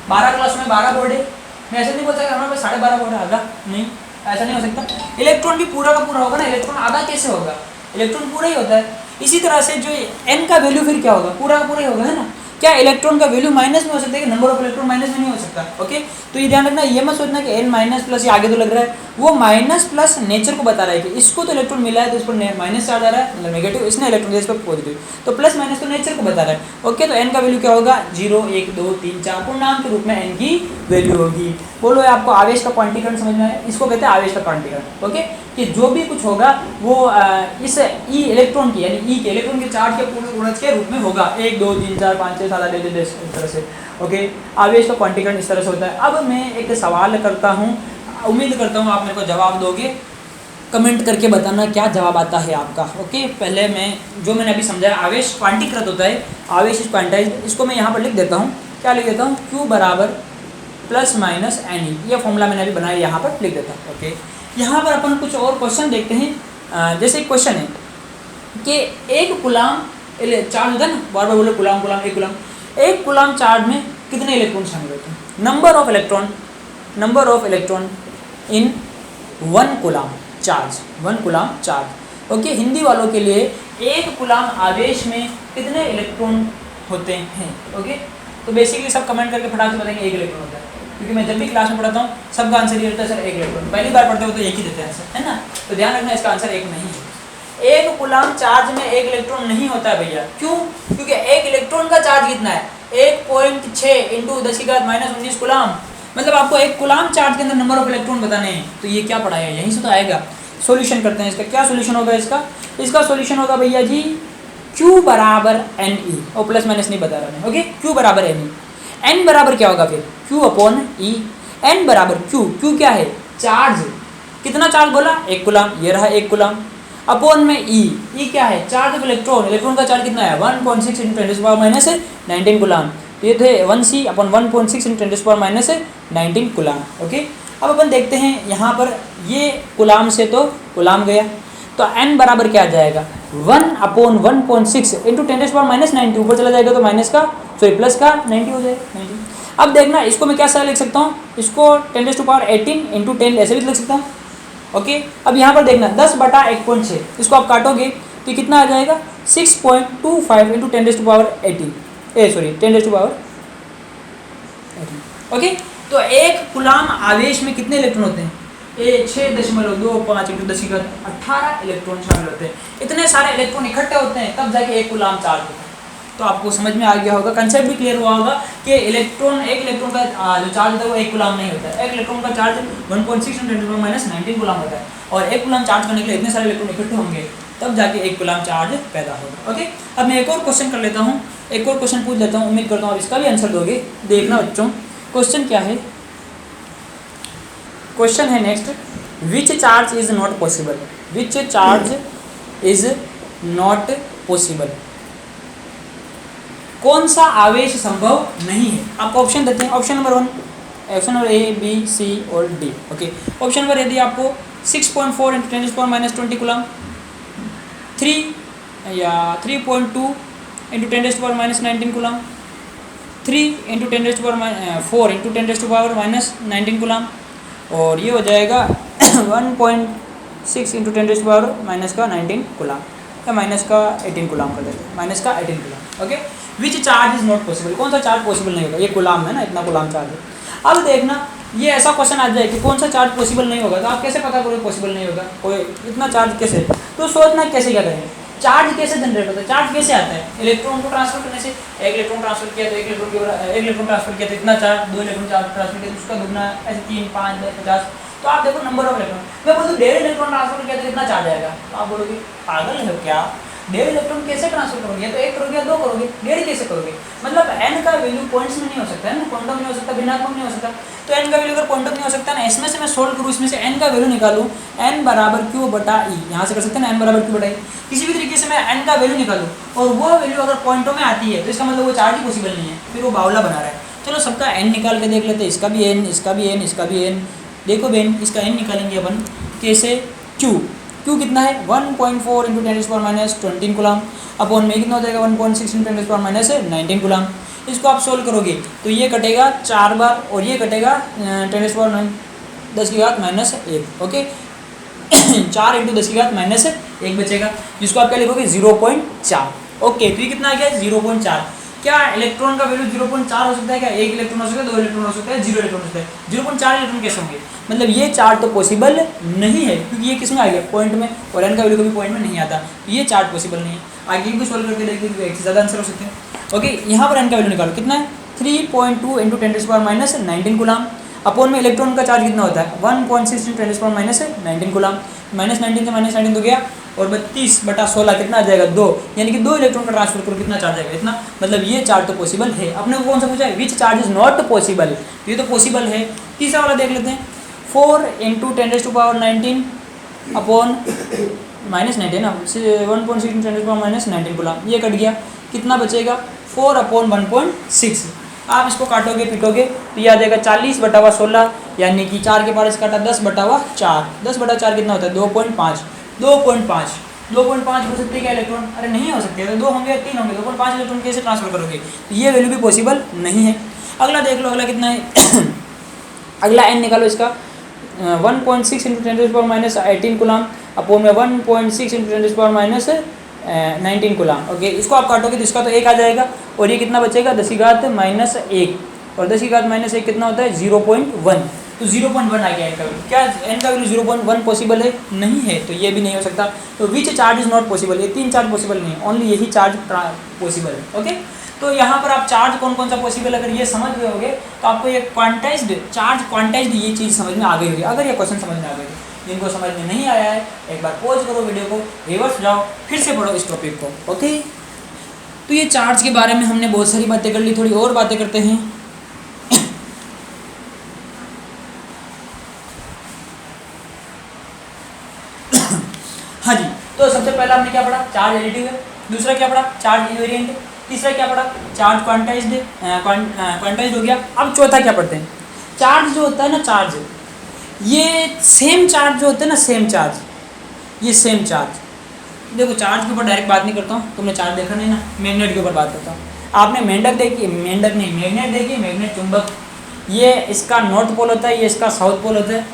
12 क्लास में 12 बोर्ड है, मैं ऐसे नहीं बोल सकता हमारे पास 12.5 बोर्ड है, आधा नहीं, ऐसा नहीं हो सकता। इलेक्ट्रॉन भी पूरा का पूरा होगा ना, इलेक्ट्रॉन आधा कैसे होगा, इलेक्ट्रॉन पूरा ही होता है। इसी तरह से जो n का वैल्यू फिर क्या होगा, पूरा का पूरा ही होगा, है ना। क्या इलेक्ट्रॉन का वैल्यू माइनस में हो सकता है कि नंबर ऑफ इलेक्ट्रॉन माइनस में नहीं हो सकता? ओके, तो ये ध्यान रखना, ये मत सोचना कि n माइनस प्लस, ये आगे तो लग रहा है, वो माइनस प्लस नेचर को बता रहा है कि इसको तो इलेक्ट्रॉन मिला है तो इस पर माइनस चार्ज आ रहा है, मतलब नेगेटिव, इसने इलेक्ट्रॉन दिया इस पर पॉजिटिव, तो प्लस माइनस तो नेचर को बता रहा है। ओके, तो n का वैल्यू क्या होगा? 0 1 2 3 4 पूर्णांक के रूप में n की वैल्यू होगी। बोलो आपको आवेश का क्वांटीकरण समझ में आया? इसको कहते हैं आवेश का क्वांटीकरण। ओके, कि जो भी कुछ होगा वो इस ई इलेक्ट्रॉन की, यानी ई के इलेक्ट्रॉन के चार्ज के पूर्ण गुणज के रूप में होगा, 1 2 3 4 5 6 7 8 9 10 इस तरह से। ओके, आवेश का क्वांटीकरण इस तरह से होता है। अब मैं एक सवाल करता हूँ, उम्मीद करता हूँ आप मेरे को जवाब दोगे, कमेंट करके बताना क्या जवाब आता है आपका। ओके, पहले मैं जो मैंने अभी समझाया, आवेश क्वांटीकृत होता है, आवेश इज क्वांटाइज्ड, इसको मैं यहाँ पर लिख देता हूँ। क्या लिख देता हूँ? Q बराबर प्लस माइनस एन ई, ये फॉर्मूला मैंने अभी बनाया, यहाँ पर लिख देता हूँ। ओके, यहाँ पर अपन कुछ और क्वेश्चन देखते हैं। जैसे एक क्वेश्चन है कि एक कुलाम चार्ज होता है ना, बार बार बोलो कुलाम कुलाम, एक कुलाम, एक कुलाम चार्ज में कितने इलेक्ट्रॉन शामिल होते हैं? Number of electron in 1 coulomb charge, 1 coulomb charge. Okay, Hindi वालों के लिए एक कुलाम आवेश में कितने इलेक्ट्रॉन होते हैं? ओके, तो बेसिकली सब कमेंट करके फटाक से बताएंगे 1 इलेक्ट्रॉन होता है, क्योंकि मैं जब भी क्लास में पढ़ाता हूँ सबका आंसर ये रहता है सर 1 इलेक्ट्रॉन। पहली बार पढ़ते हो तो एक ही देते हैं आंसर, है ना, तो ध्यान रखना इसका आंसर 1 नहीं है। एक कुलाम चार्ज में 1 इलेक्ट्रॉन नहीं होता है भैया। क्यों? क्योंकि 1 इलेक्ट्रॉन का चार्ज कितना है? 1.6 इंटू 10⁻⁻19 कुलाम, मतलब आपको एक कुलाम चार्ज के अंदर नंबर ऑफ इलेक्ट्रॉन बताने हैं। तो ये क्या पढ़ा है, यहीं से तो आएगा। सॉल्यूशन करते हैं इसका, क्या सॉल्यूशन होगा इसका सॉल्यूशन होगा भैया जी Q बराबर एन ई, और प्लस माइनस नहीं बता रहा मैं। ओके, Q बराबर एन ई, एन बराबर क्या होगा फिर? Q अपॉन ई, एन बराबर Q क्या है? चार्ज, कितना चार्ज बोला? 1 कुलाम, ये रहा 1 कुलाम, अपॉन में ई क्या है? चार्ज ऑफ इलेक्ट्रॉन, इलेक्ट्रॉन का चार्ज कितना है? 1.6 इंटू 10⁻⁻19 कुलाम, तो ये थे 1c अपॉन 1.6 इंटू 10⁻⁻19 कुलाम। ओके, अब अपन देखते हैं यहाँ पर, ये कुलाम से तो कुलाम गया, तो n बराबर क्या आ जाएगा? 1 अपॉन 1.6 इंटू 10⁻⁻90, ऊपर चला जाएगा तो माइनस का प्लस का 90 हो जाएगा, 90। अब देखना इसको मैं क्या सा लिख सकता हूँ, इसको 10⁻18 इंटू 10 ऐसे भी लिख सकता हूँ। ओके, अब यहाँ पर देखना 10/1.6, इसको आप काटोगे तो कितना आ जाएगा? 6.25 इंटू 10⁻18, 10⁻18। ओके, तो एक कुलाम आवेश में कितने इलेक्ट्रॉन होते हैं? 6.25 इंटू 10⁻18 इलेक्ट्रॉन शामिल होते हैं। इतने सारे इलेक्ट्रॉन इकट्ठे होते हैं तब जाके एक कुलाम चार्ज होता है। तो आपको समझ में आ गया होगा, कंसेप्ट भी क्लियर हुआ होगा कि एक इलेक्ट्रॉन का जो चार्ज होता है वो 1 कुलाम नहीं होता है। एक इलेक्ट्रॉन का चार्ज 1.6 इंटू 10⁻⁻19 कुलाम होता है, और 1 कुलाम चार्ज करने के लिए इतने सारे इलेक्ट्रॉन इकट्ठे होंगे तब जाके 1 कुलाम चार्ज पैदा होगा। ओके, अब मैं एक और क्वेश्चन कर लेता हूँ, एक और क्वेश्चन पूछ लेता हूँ, उम्मीद करता हूँ आप इसका भी आंसर दोगे। देखना बच्चों, क्वेश्चन क्या है? क्वेश्चन है next, which charge is not possible? Which charge is not possible? कौन सा आवेश संभव नहीं है? आपको ऑप्शन देते हैं, option number 1, option number A B C और D. Okay, option number A दिया आपको 6.4 इंटू 10⁻20 कुलाम, 3 या 3.2 into 10⁻19 coulomb, 3 into 10⁻4 into 10⁻19 coulomb, और ये हो जाएगा 1.6 इंटू 10⁻⁻19 कुलाम, या माइनस का 18 कुलाम कर देते हैं, माइनस का 18 कुलाम। Okay, which charge is not possible? कौन सा चार्ज पॉसिबल नहीं होगा? ये कुलाम है ना, इतना कुलाम चार्ज है। अब देखना, ये ऐसा क्वेश्चन आ जाए कि कौन सा चार्ज पॉसिबल नहीं होगा, तो आप कैसे पता करोगे पॉसिबल नहीं होगा? कोई इतना चार्ज कैसे? तो सोचना कैसे क्या करेंगे, चार्ज कैसे जनरेट होता है, चार्ज कैसे आता है? इलेक्ट्रॉन को ट्रांसफर करने से। एक इलेक्ट्रॉन ट्रांसफर किया तो एक इलेक्ट्रॉन ट्रांसफर किया तो इतना चार्ज, 2 इलेक्ट्रॉन चार्ज ट्रांसफर किया तो उसका दुगना, ऐसे 3 5 10 50। तो आप देखो नंबर ऑफ इलेक्ट्रॉन, मैं बोलूँ 1.5 इलेक्ट्रॉन ट्रांसफर किया तो कितना चार्ज आएगा? तो आप बोलोगे पागल है क्या, 1.5 इलेक्ट्रॉन कैसे ट्रांसफर करोगे? तो 1 करोगे या 2 करोगे, 1.5 कैसे करोगे? मतलब n का वैल्यू पॉइंट्स में नहीं हो सकता है ना, क्वांटम नहीं हो सकता, भिन्नात्मक नहीं हो सकता। तो n का वैल्यू अगर क्वांटम नहीं हो सकता ना, इसमें से मैं सोल्व करूँ, इसमें से n का वैल्यू निकालूँ, n बराबर Q बटा E, यहाँ से कर सकते हैं ना, n बराबर Q बटा E। किसी भी तरीके से मैं n का वैल्यू निकालूँ और वो वैल्यू अगर पॉइंटों में आती है तो इसका मतलब वो चार्ज ही पॉसिबल नहीं है, फिर वो बावला बना रहा है। चलो सबका n निकाल के देख लेते हैं, इसका भी n, इसका भी n, इसका भी n। देखो बेन, इसका n निकालेंगे अपन कैसे? Q कितना है? 1.4 इंटू 10⁻⁻20 कुलाम, अपॉन में कितना हो जाएगा? 1.6 इंटू 10⁻⁻19 कुलाम। इसको आप सोल्व करोगे तो ये कटेगा 4 बार और ये कटेगा 10⁻⁻1। ओके 4 इंटू 10⁻⁻1 बचेगा, जिसको आप क्या लिखोगे? 0.4। ओके, तो ये कितना आ गया? 0.4। क्या इलेक्ट्रॉन का वैल्यू 0.4 हो सकता है क्या? 1 इलेक्ट्रॉन हो सकता है, 2 इलेक्ट्रॉन हो सकता है, 0 इलेक्ट्रॉन हो सकता है। 0.4 इलेक्ट्रॉन कैसे होंगे? मतलब ये चार्ज तो पॉसिबल नहीं है, क्योंकि ये किस में आ गया? पॉइंट में, और एन का वैल्यू कभी पॉइंट में नहीं आता, तो ये चार्ज पॉसिबल नहीं है। आगे भी सॉल्व करके देखते हैं, एक से ज़्यादा आंसर हो सकते हैं। ओके, यहाँ पर एन का वैल्यू निकालो, कितना है? 3.2 × 10⁻⁻19 कूलम। अपोन में इलेक्ट्रॉन का चार्ज कितना होता है? 1.6 × 10⁻⁻19 कूलम। -19 से -19 तो गया, और 32/16 कितना आ जाएगा? 2, यानी कि 2 इलेक्ट्रॉन का ट्रांसफर करो, कितना चार्ज आएगा? इतना। मतलब ये चार्ज तो पॉसिबल है। अपने को कौन सा पूछा है? Which charge is not possible, ये तो पॉसिबल है। तीसरा वाला देख लेते हैं, 4 × 10⁻19 अपॉन -19 ना, 1.6 × 10⁻⁻19 कूलम। ये कट गया, कितना बचेगा? 4/1.6। आप इसको काटोगे पीटोगे तो ये आ जाएगा 40/16, यानी कि 4 के पार से काटा 10/4। 10/4 कितना होता है? 2.5। 2.5 हो सकती है क्या इलेक्ट्रॉन? अरे नहीं हो सकती है, तो 2 होंगे या 3 होंगे, 2.5 इलेक्ट्रॉन कैसे ट्रांसफर करोगे? तो ये वैल्यू भी पॉसिबल नहीं है। अगला देख लो, अगला कितना है? अगला एन निकालो इसका, 1.6 × 10⁻18 कूलम अपोन में 1.6 × 10⁻19 कूलम। ओके, इसको आप काटोगे तो इसका तो 1 आ जाएगा, और ये कितना बचेगा? 10⁻−1, और 10⁻−1 कितना होता है? 0.1। तो 0.1 आ गया एन का वैल्यू। क्या एन का वैल्यू 0.1 पॉसिबल है? नहीं है, तो ये भी नहीं हो सकता। तो which charge is not possible, ये 3 चार्ज पॉसिबल नहीं है, ओनली यही चार्ज पॉसिबल है। ओके, तो यहाँ पर आप चार्ज कौन कौन सा पॉसिबल, अगर ये समझ गए होगे तो आपको ये क्वांटाइज्ड चार्ज, क्वांटाइज्ड ये चीज़ समझ में आ गई होगी, अगर ये क्वेश्चन समझ में आ गए। जिनको समझ में नहीं आया है, एक बार पॉज करो वीडियो को, रिवर्स जाओ, फिर से पढ़ो इस टॉपिक को। ओके, तो ये चार्ज के बारे में हमने बहुत सारी बातें कर ली, थोड़ी और बातें करते हैं। हाँ जी, तो सबसे पहला हमने क्या पढ़ा? चार्ज एडिटिव है। दूसरा क्या पढ़ा? चार्ज इनवेरिएंट है। तीसरा क्या पढ़ा? चार्ज क्वांटाइज्ड है, क्वांटाइज्ड हो गया। अब चौथा क्या पढ़ते हैं? चार्ज जो होता है ना, चार्ज, ये सेम चार्ज जो होते हैं ना, सेम चार्ज, ये सेम चार्ज। देखो, चार्ज के ऊपर डायरेक्ट बात नहीं करता हूँ, तुमने चार्ज देखा नहीं ना, मैग्नेट के ऊपर बात करता हूँ। आपने मेंढक देखी? मेंढक नहीं, मैग्नेट देखी, मैग्नेट चुंबक। ये इसका नॉर्थ पोल होता है, ये इसका साउथ पोल होता है।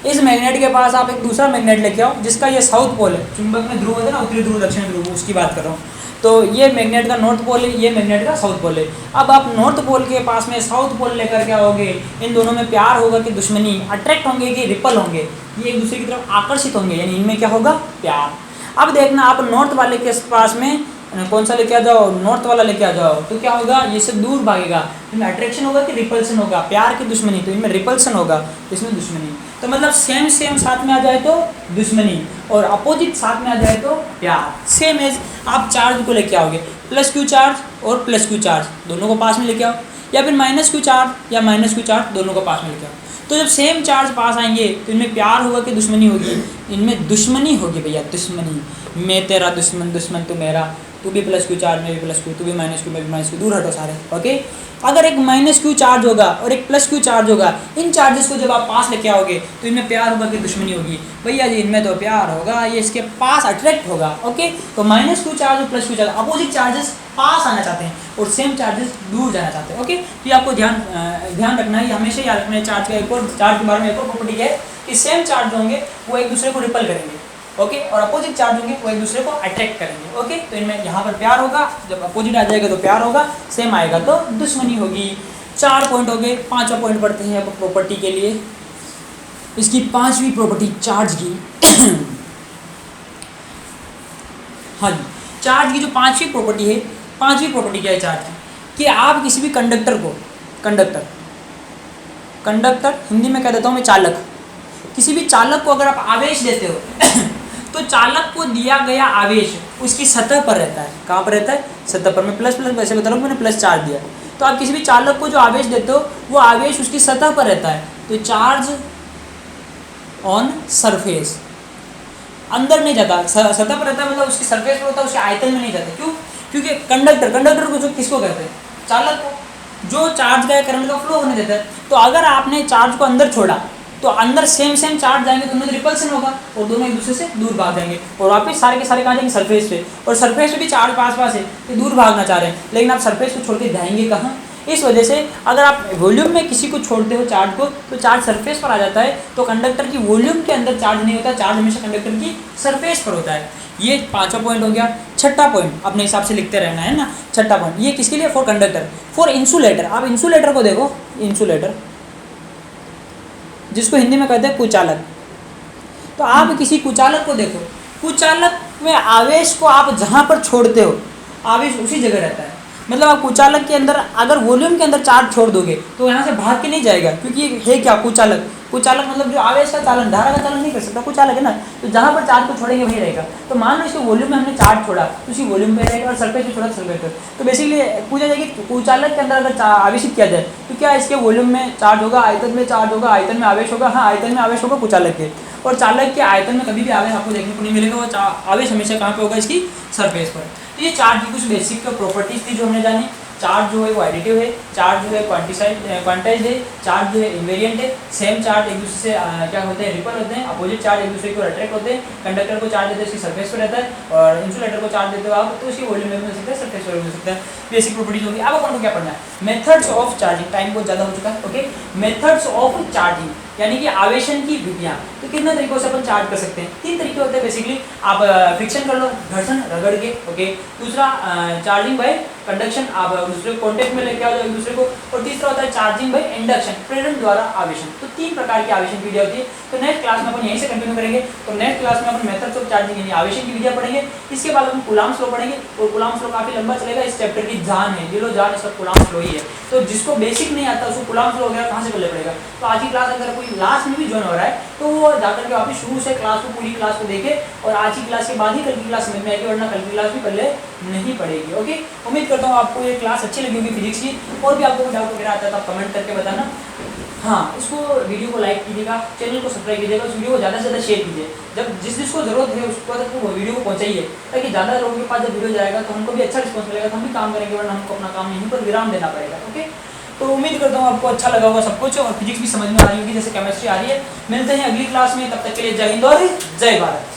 इस मैग्नेट के पास आप एक दूसरा मैग्नेट लेके आओ जिसका ये साउथ पोल है। चुंबक में ध्रुव होता है ना, उत्तरी ध्रुव, दक्षिण ध्रुव, उसकी बात कर रहा हूँ। तो ये मैग्नेट का नॉर्थ पोल है, ये मैग्नेट का साउथ पोल है। अब आप नॉर्थ पोल के पास में साउथ पोल लेकर के आओगे, इन दोनों में प्यार होगा कि दुश्मनी, अट्रैक्ट होंगे कि रिपल होंगे, ये एक दूसरे की तरफ आकर्षित होंगे, यानी इनमें क्या होगा? प्यार। अब देखना, आप नॉर्थ वाले के पास में कौन सा लेके आ जाओ? नॉर्थ वाला लेके आ जाओ, तो क्या होगा? ये से दूर भागेगा, इनमें अट्रैक्शन होगा कि रिपल्सन होगा? प्यार की दुश्मनी, तो इनमें रिपल्सन होगा, इसमें दुश्मनी। तो मतलब सेम सेम साथ में आ जाए तो दुश्मनी, और अपोजिट साथ में आ जाए तो प्यार। सेम एज आप चार्ज को लेके आओगे, +q चार्ज और +q चार्ज दोनों को पास में लेके आओ, या फिर -q चार्ज या -q चार्ज दोनों को पास में लेके आओ। तो जब सेम चार्ज पास आएंगे तो इनमें प्यार होगा कि दुश्मनी होगी? इनमें दुश्मनी होगी भैया, दुश्मनी। मैं तेरा दुश्मन, दुश्मन तू मेरा, तू भी +q चार्ज, मैं भी +q, तू भी -q, मैं भी -q, दूर हटो सारे। ओके, अगर एक -q चार्ज होगा और एक +q चार्ज होगा, इन चार्जेस को जब आप पास लेके आओगे तो इनमें प्यार होगा कि दुश्मनी होगी? भैया जी, इनमें तो प्यार होगा, ये इसके पास अट्रैक्ट होगा। ओके, तो -q चार्ज और +q चार्ज अपोजिट चार्जेस पास आना चाहते हैं और सेम चार्जेस दूर जाना चाहते हैं। ओके, तो ये आपको ध्यान रखना है, हमेशा याद रखना है। चार्ज का एक और, चार्ज के बारे में एक और प्रॉपर्टी है कि सेम चार्ज जो होंगे वो एक दूसरे को रिपल करेंगे। ओके, और अपोजिट चार्ज होंगे वो एक दूसरे को अट्रैक्ट करेंगे। ओके, तो इनमें यहाँ पर प्यार होगा, जब अपोजिट आ जाएगा तो प्यार होगा, सेम आएगा तो दुश्मनी होगी। 4 पॉइंट हो गए। 5वां पॉइंट पढ़ते हैं अब प्रॉपर्टी के लिए। इसकी 5वीं प्रॉपर्टी चार्ज की। हाँ जी, चार्ज की जो 5वीं प्रॉपर्टी है, 5वीं प्रॉपर्टी क्या है चार्ज की? कि आप किसी भी कंडक्टर को, कंडक्टर हिंदी में कह देता हूँ मैं चालक, किसी भी चालक को अगर आप आवेश देते हो तो चालक को दिया गया आवेश उसकी सतह पर रहता है। कहाँ पर रहता है? सतह पर। मैं प्लस वैसे बता रहा हूँ, मैंने प्लस चार्ज दिया। तो आप किसी भी चालक को जो आवेश देते हो वो आवेश उसकी सतह पर रहता है। तो चार्ज ऑन सरफेस, अंदर नहीं जाता, सतह पर रहता है, मतलब उसकी सरफेस पर होता है, उसके आयतन में नहीं जाता। क्यों? क्योंकि कंडक्टर को जो किसको कहते हैं? चालक को, जो चार्ज का करंट का फ्लो होने देता है। तो अगर आपने चार्ज को अंदर छोड़ा तो अंदर सेम चार्ज जाएंगे तो उनमें रिपल्सन होगा और दोनों एक दूसरे से दूर भाग जाएंगे, और वापस सारे के सारे कहाँ जाएंगे? सरफेस पे। और सरफेस पे भी चार्ज पास है तो दूर भागना चाह रहे हैं, लेकिन आप सरफेस को छोड़ के जाएंगे कहाँ? इस वजह से अगर आप वॉल्यूम में किसी को छोड़ते हो चार्ज को तो चार्ज सरफेस पर आ जाता है। तो कंडक्टर की वॉल्यूम के अंदर चार्ज नहीं होता, चार्ज हमेशा कंडक्टर की सरफेस पर होता है। ये पांचवा पॉइंट हो गया। छठा पॉइंट अपने हिसाब से लिखते रहना है ना। छठा पॉइंट ये किसके लिए, फॉर कंडक्टर, फॉर इंसुलेटर। आप इंसुलेटर को देखो, इंसुलेटर जिसको हिंदी में कहते हैं कुचालक। तो आप किसी कुचालक को देखो, कुचालक में आवेश को आप जहाँ पर छोड़ते हो आवेश उसी जगह रहता है। मतलब आप कुचालक के अंदर अगर वॉल्यूम के अंदर चार्ज छोड़ दोगे तो यहाँ से भाग के नहीं जाएगा, क्योंकि ये है क्या, कुचालक। कुचालक मतलब जो आवेश का चालन, धारा का चालन नहीं कर सकता, कुचालक है ना। तो जहाँ पर चार्ज को छोड़ेंगे वही रहेगा। तो मान लो इसके वॉल्यूम में हमने चार्ज छोड़ा तो उसी वॉल्यूम पे रहेगा, और सरफेस पे छोड़ा सरफेस पे। तो बेसिकली पूछा जाए कि कुचालक के अंदर अगर आवेशित किया जाए तो क्या इसके वॉल्यूम में चार्ज होगा, आयतन में चार्ज होगा, आयतन में आवेश होगा। हाँ, आयतन में आवेश होगा कुचालक के। और चालक के आयतन में कभी भी आवेश आपको देखने को नहीं मिलेगा। वो आवेश हमेशा कहाँ पे होगा, इसकी सरफेस पर। तो ये चार्ज की कुछ बेसिक प्रॉपर्टीज थी जो हमने जानी। चार्ज जो है वो एडिटिव है, चार्ज जो है क्वांटाइज है, चार्ज जो है इनवेरिएंट है। सेम चार्ज एक दूसरे से क्या होते हैं, रिपल होते हैं। अपोजिट चार्ज एक दूसरे को अट्रैक्ट होते हैं। कंडक्टर को चार्ज देते हैं, उसकी सरफेस पर रहता है, और इंसुलेटर को चार्ज देते हो आप तो उसकी वॉल्यूम में मिल सकता है, सरफेस पर मिल सकता है। बेसिक प्रॉपर्टीज होगी। अब अपन को क्या पढ़ना है, मेथड्स ऑफ चार्जिंग। टाइम बहुत ज़्यादा हो चुका है। ओके, मेथड्स ऑफ चार्जिंग यानी कि आवेशन की विधियाँ। तो कितने तरीकों से अपन चार्ज कर सकते हैं, 3 तरीके होते हैं बेसिकली। आप फ्रिक्शन कर लो, घर्षण रगड़ के। ओके, दूसरा चार्जिंग बाय कंडक्शन, आप दूसरे को कॉन्टेक्ट में लेके आओ एक दूसरे को। और तीसरा होता है चार्जिंग बाय इंडक्शन, प्रेरण द्वारा आवेशन। तो 3 प्रकार की आवेशन की विधियाँ होती है। तो नेक्स्ट क्लास में अपन यहीं से कंटिन्यू करेंगे। तो नेक्स्ट क्लास में अपन मेथड्स ऑफ चार्जिंग यानी आवेशन की विधियाँ पढ़ेंगे। इसके बाद अपन कूलाम्स लॉ पढ़ेंगे, और कूलाम्स लॉ काफी लंबा चलेगा। इस चैप्टर की जान है, दिलो जान इसका कूलाम्स लॉ ही है। तो जिसको बेसिक नहीं आता उसको कूलाम्स लॉ वगैरह कहाँ से पढ़ना पड़ेगा। तो आज की क्लास अगर कोई लास्ट में भी ज्वाइन हो रहा है तो वो जाकर के वापस शुरू से क्लास को, पूरी क्लास को देखे, और आज की क्लास के बाद ही कल की क्लास समझ में आएगी, वरना कल की क्लास भी पहले नहीं पड़ेगी। ओके, उम्मीद करता हूँ आपको ये क्लास अच्छी लगी होगी फिजिक्स की। और भी आपको डाउट वगैरह आता है तो आप कमेंट करके बताना। हाँ, इसको वीडियो को लाइक कीजिएगा, चैनल को सब्सक्राइब कीजिएगा, उस वीडियो को ज़्यादा से ज़्यादा शेयर कीजिए। जब जिसको ज़रूरत है उसको तक वो वीडियो को पहुँचाइए, ताकि ज़्यादा लोगों के पास जब वीडियो जाएगा तो हमको भी अच्छा रिस्पॉन्स मिलेगा, तो हम भी काम करेंगे, वरना हमको अपना काम यहीं पर विराम देना पड़ेगा। ओके, तो उम्मीद करता हूँ आपको अच्छा लगा होगा सब कुछ, और फिजिक्स भी समझ में आ रही होगी जैसे केमिस्ट्री आ रही है। मिलते हैं अगली क्लास में, तब तक के लिए जय हिंद और जय भारत।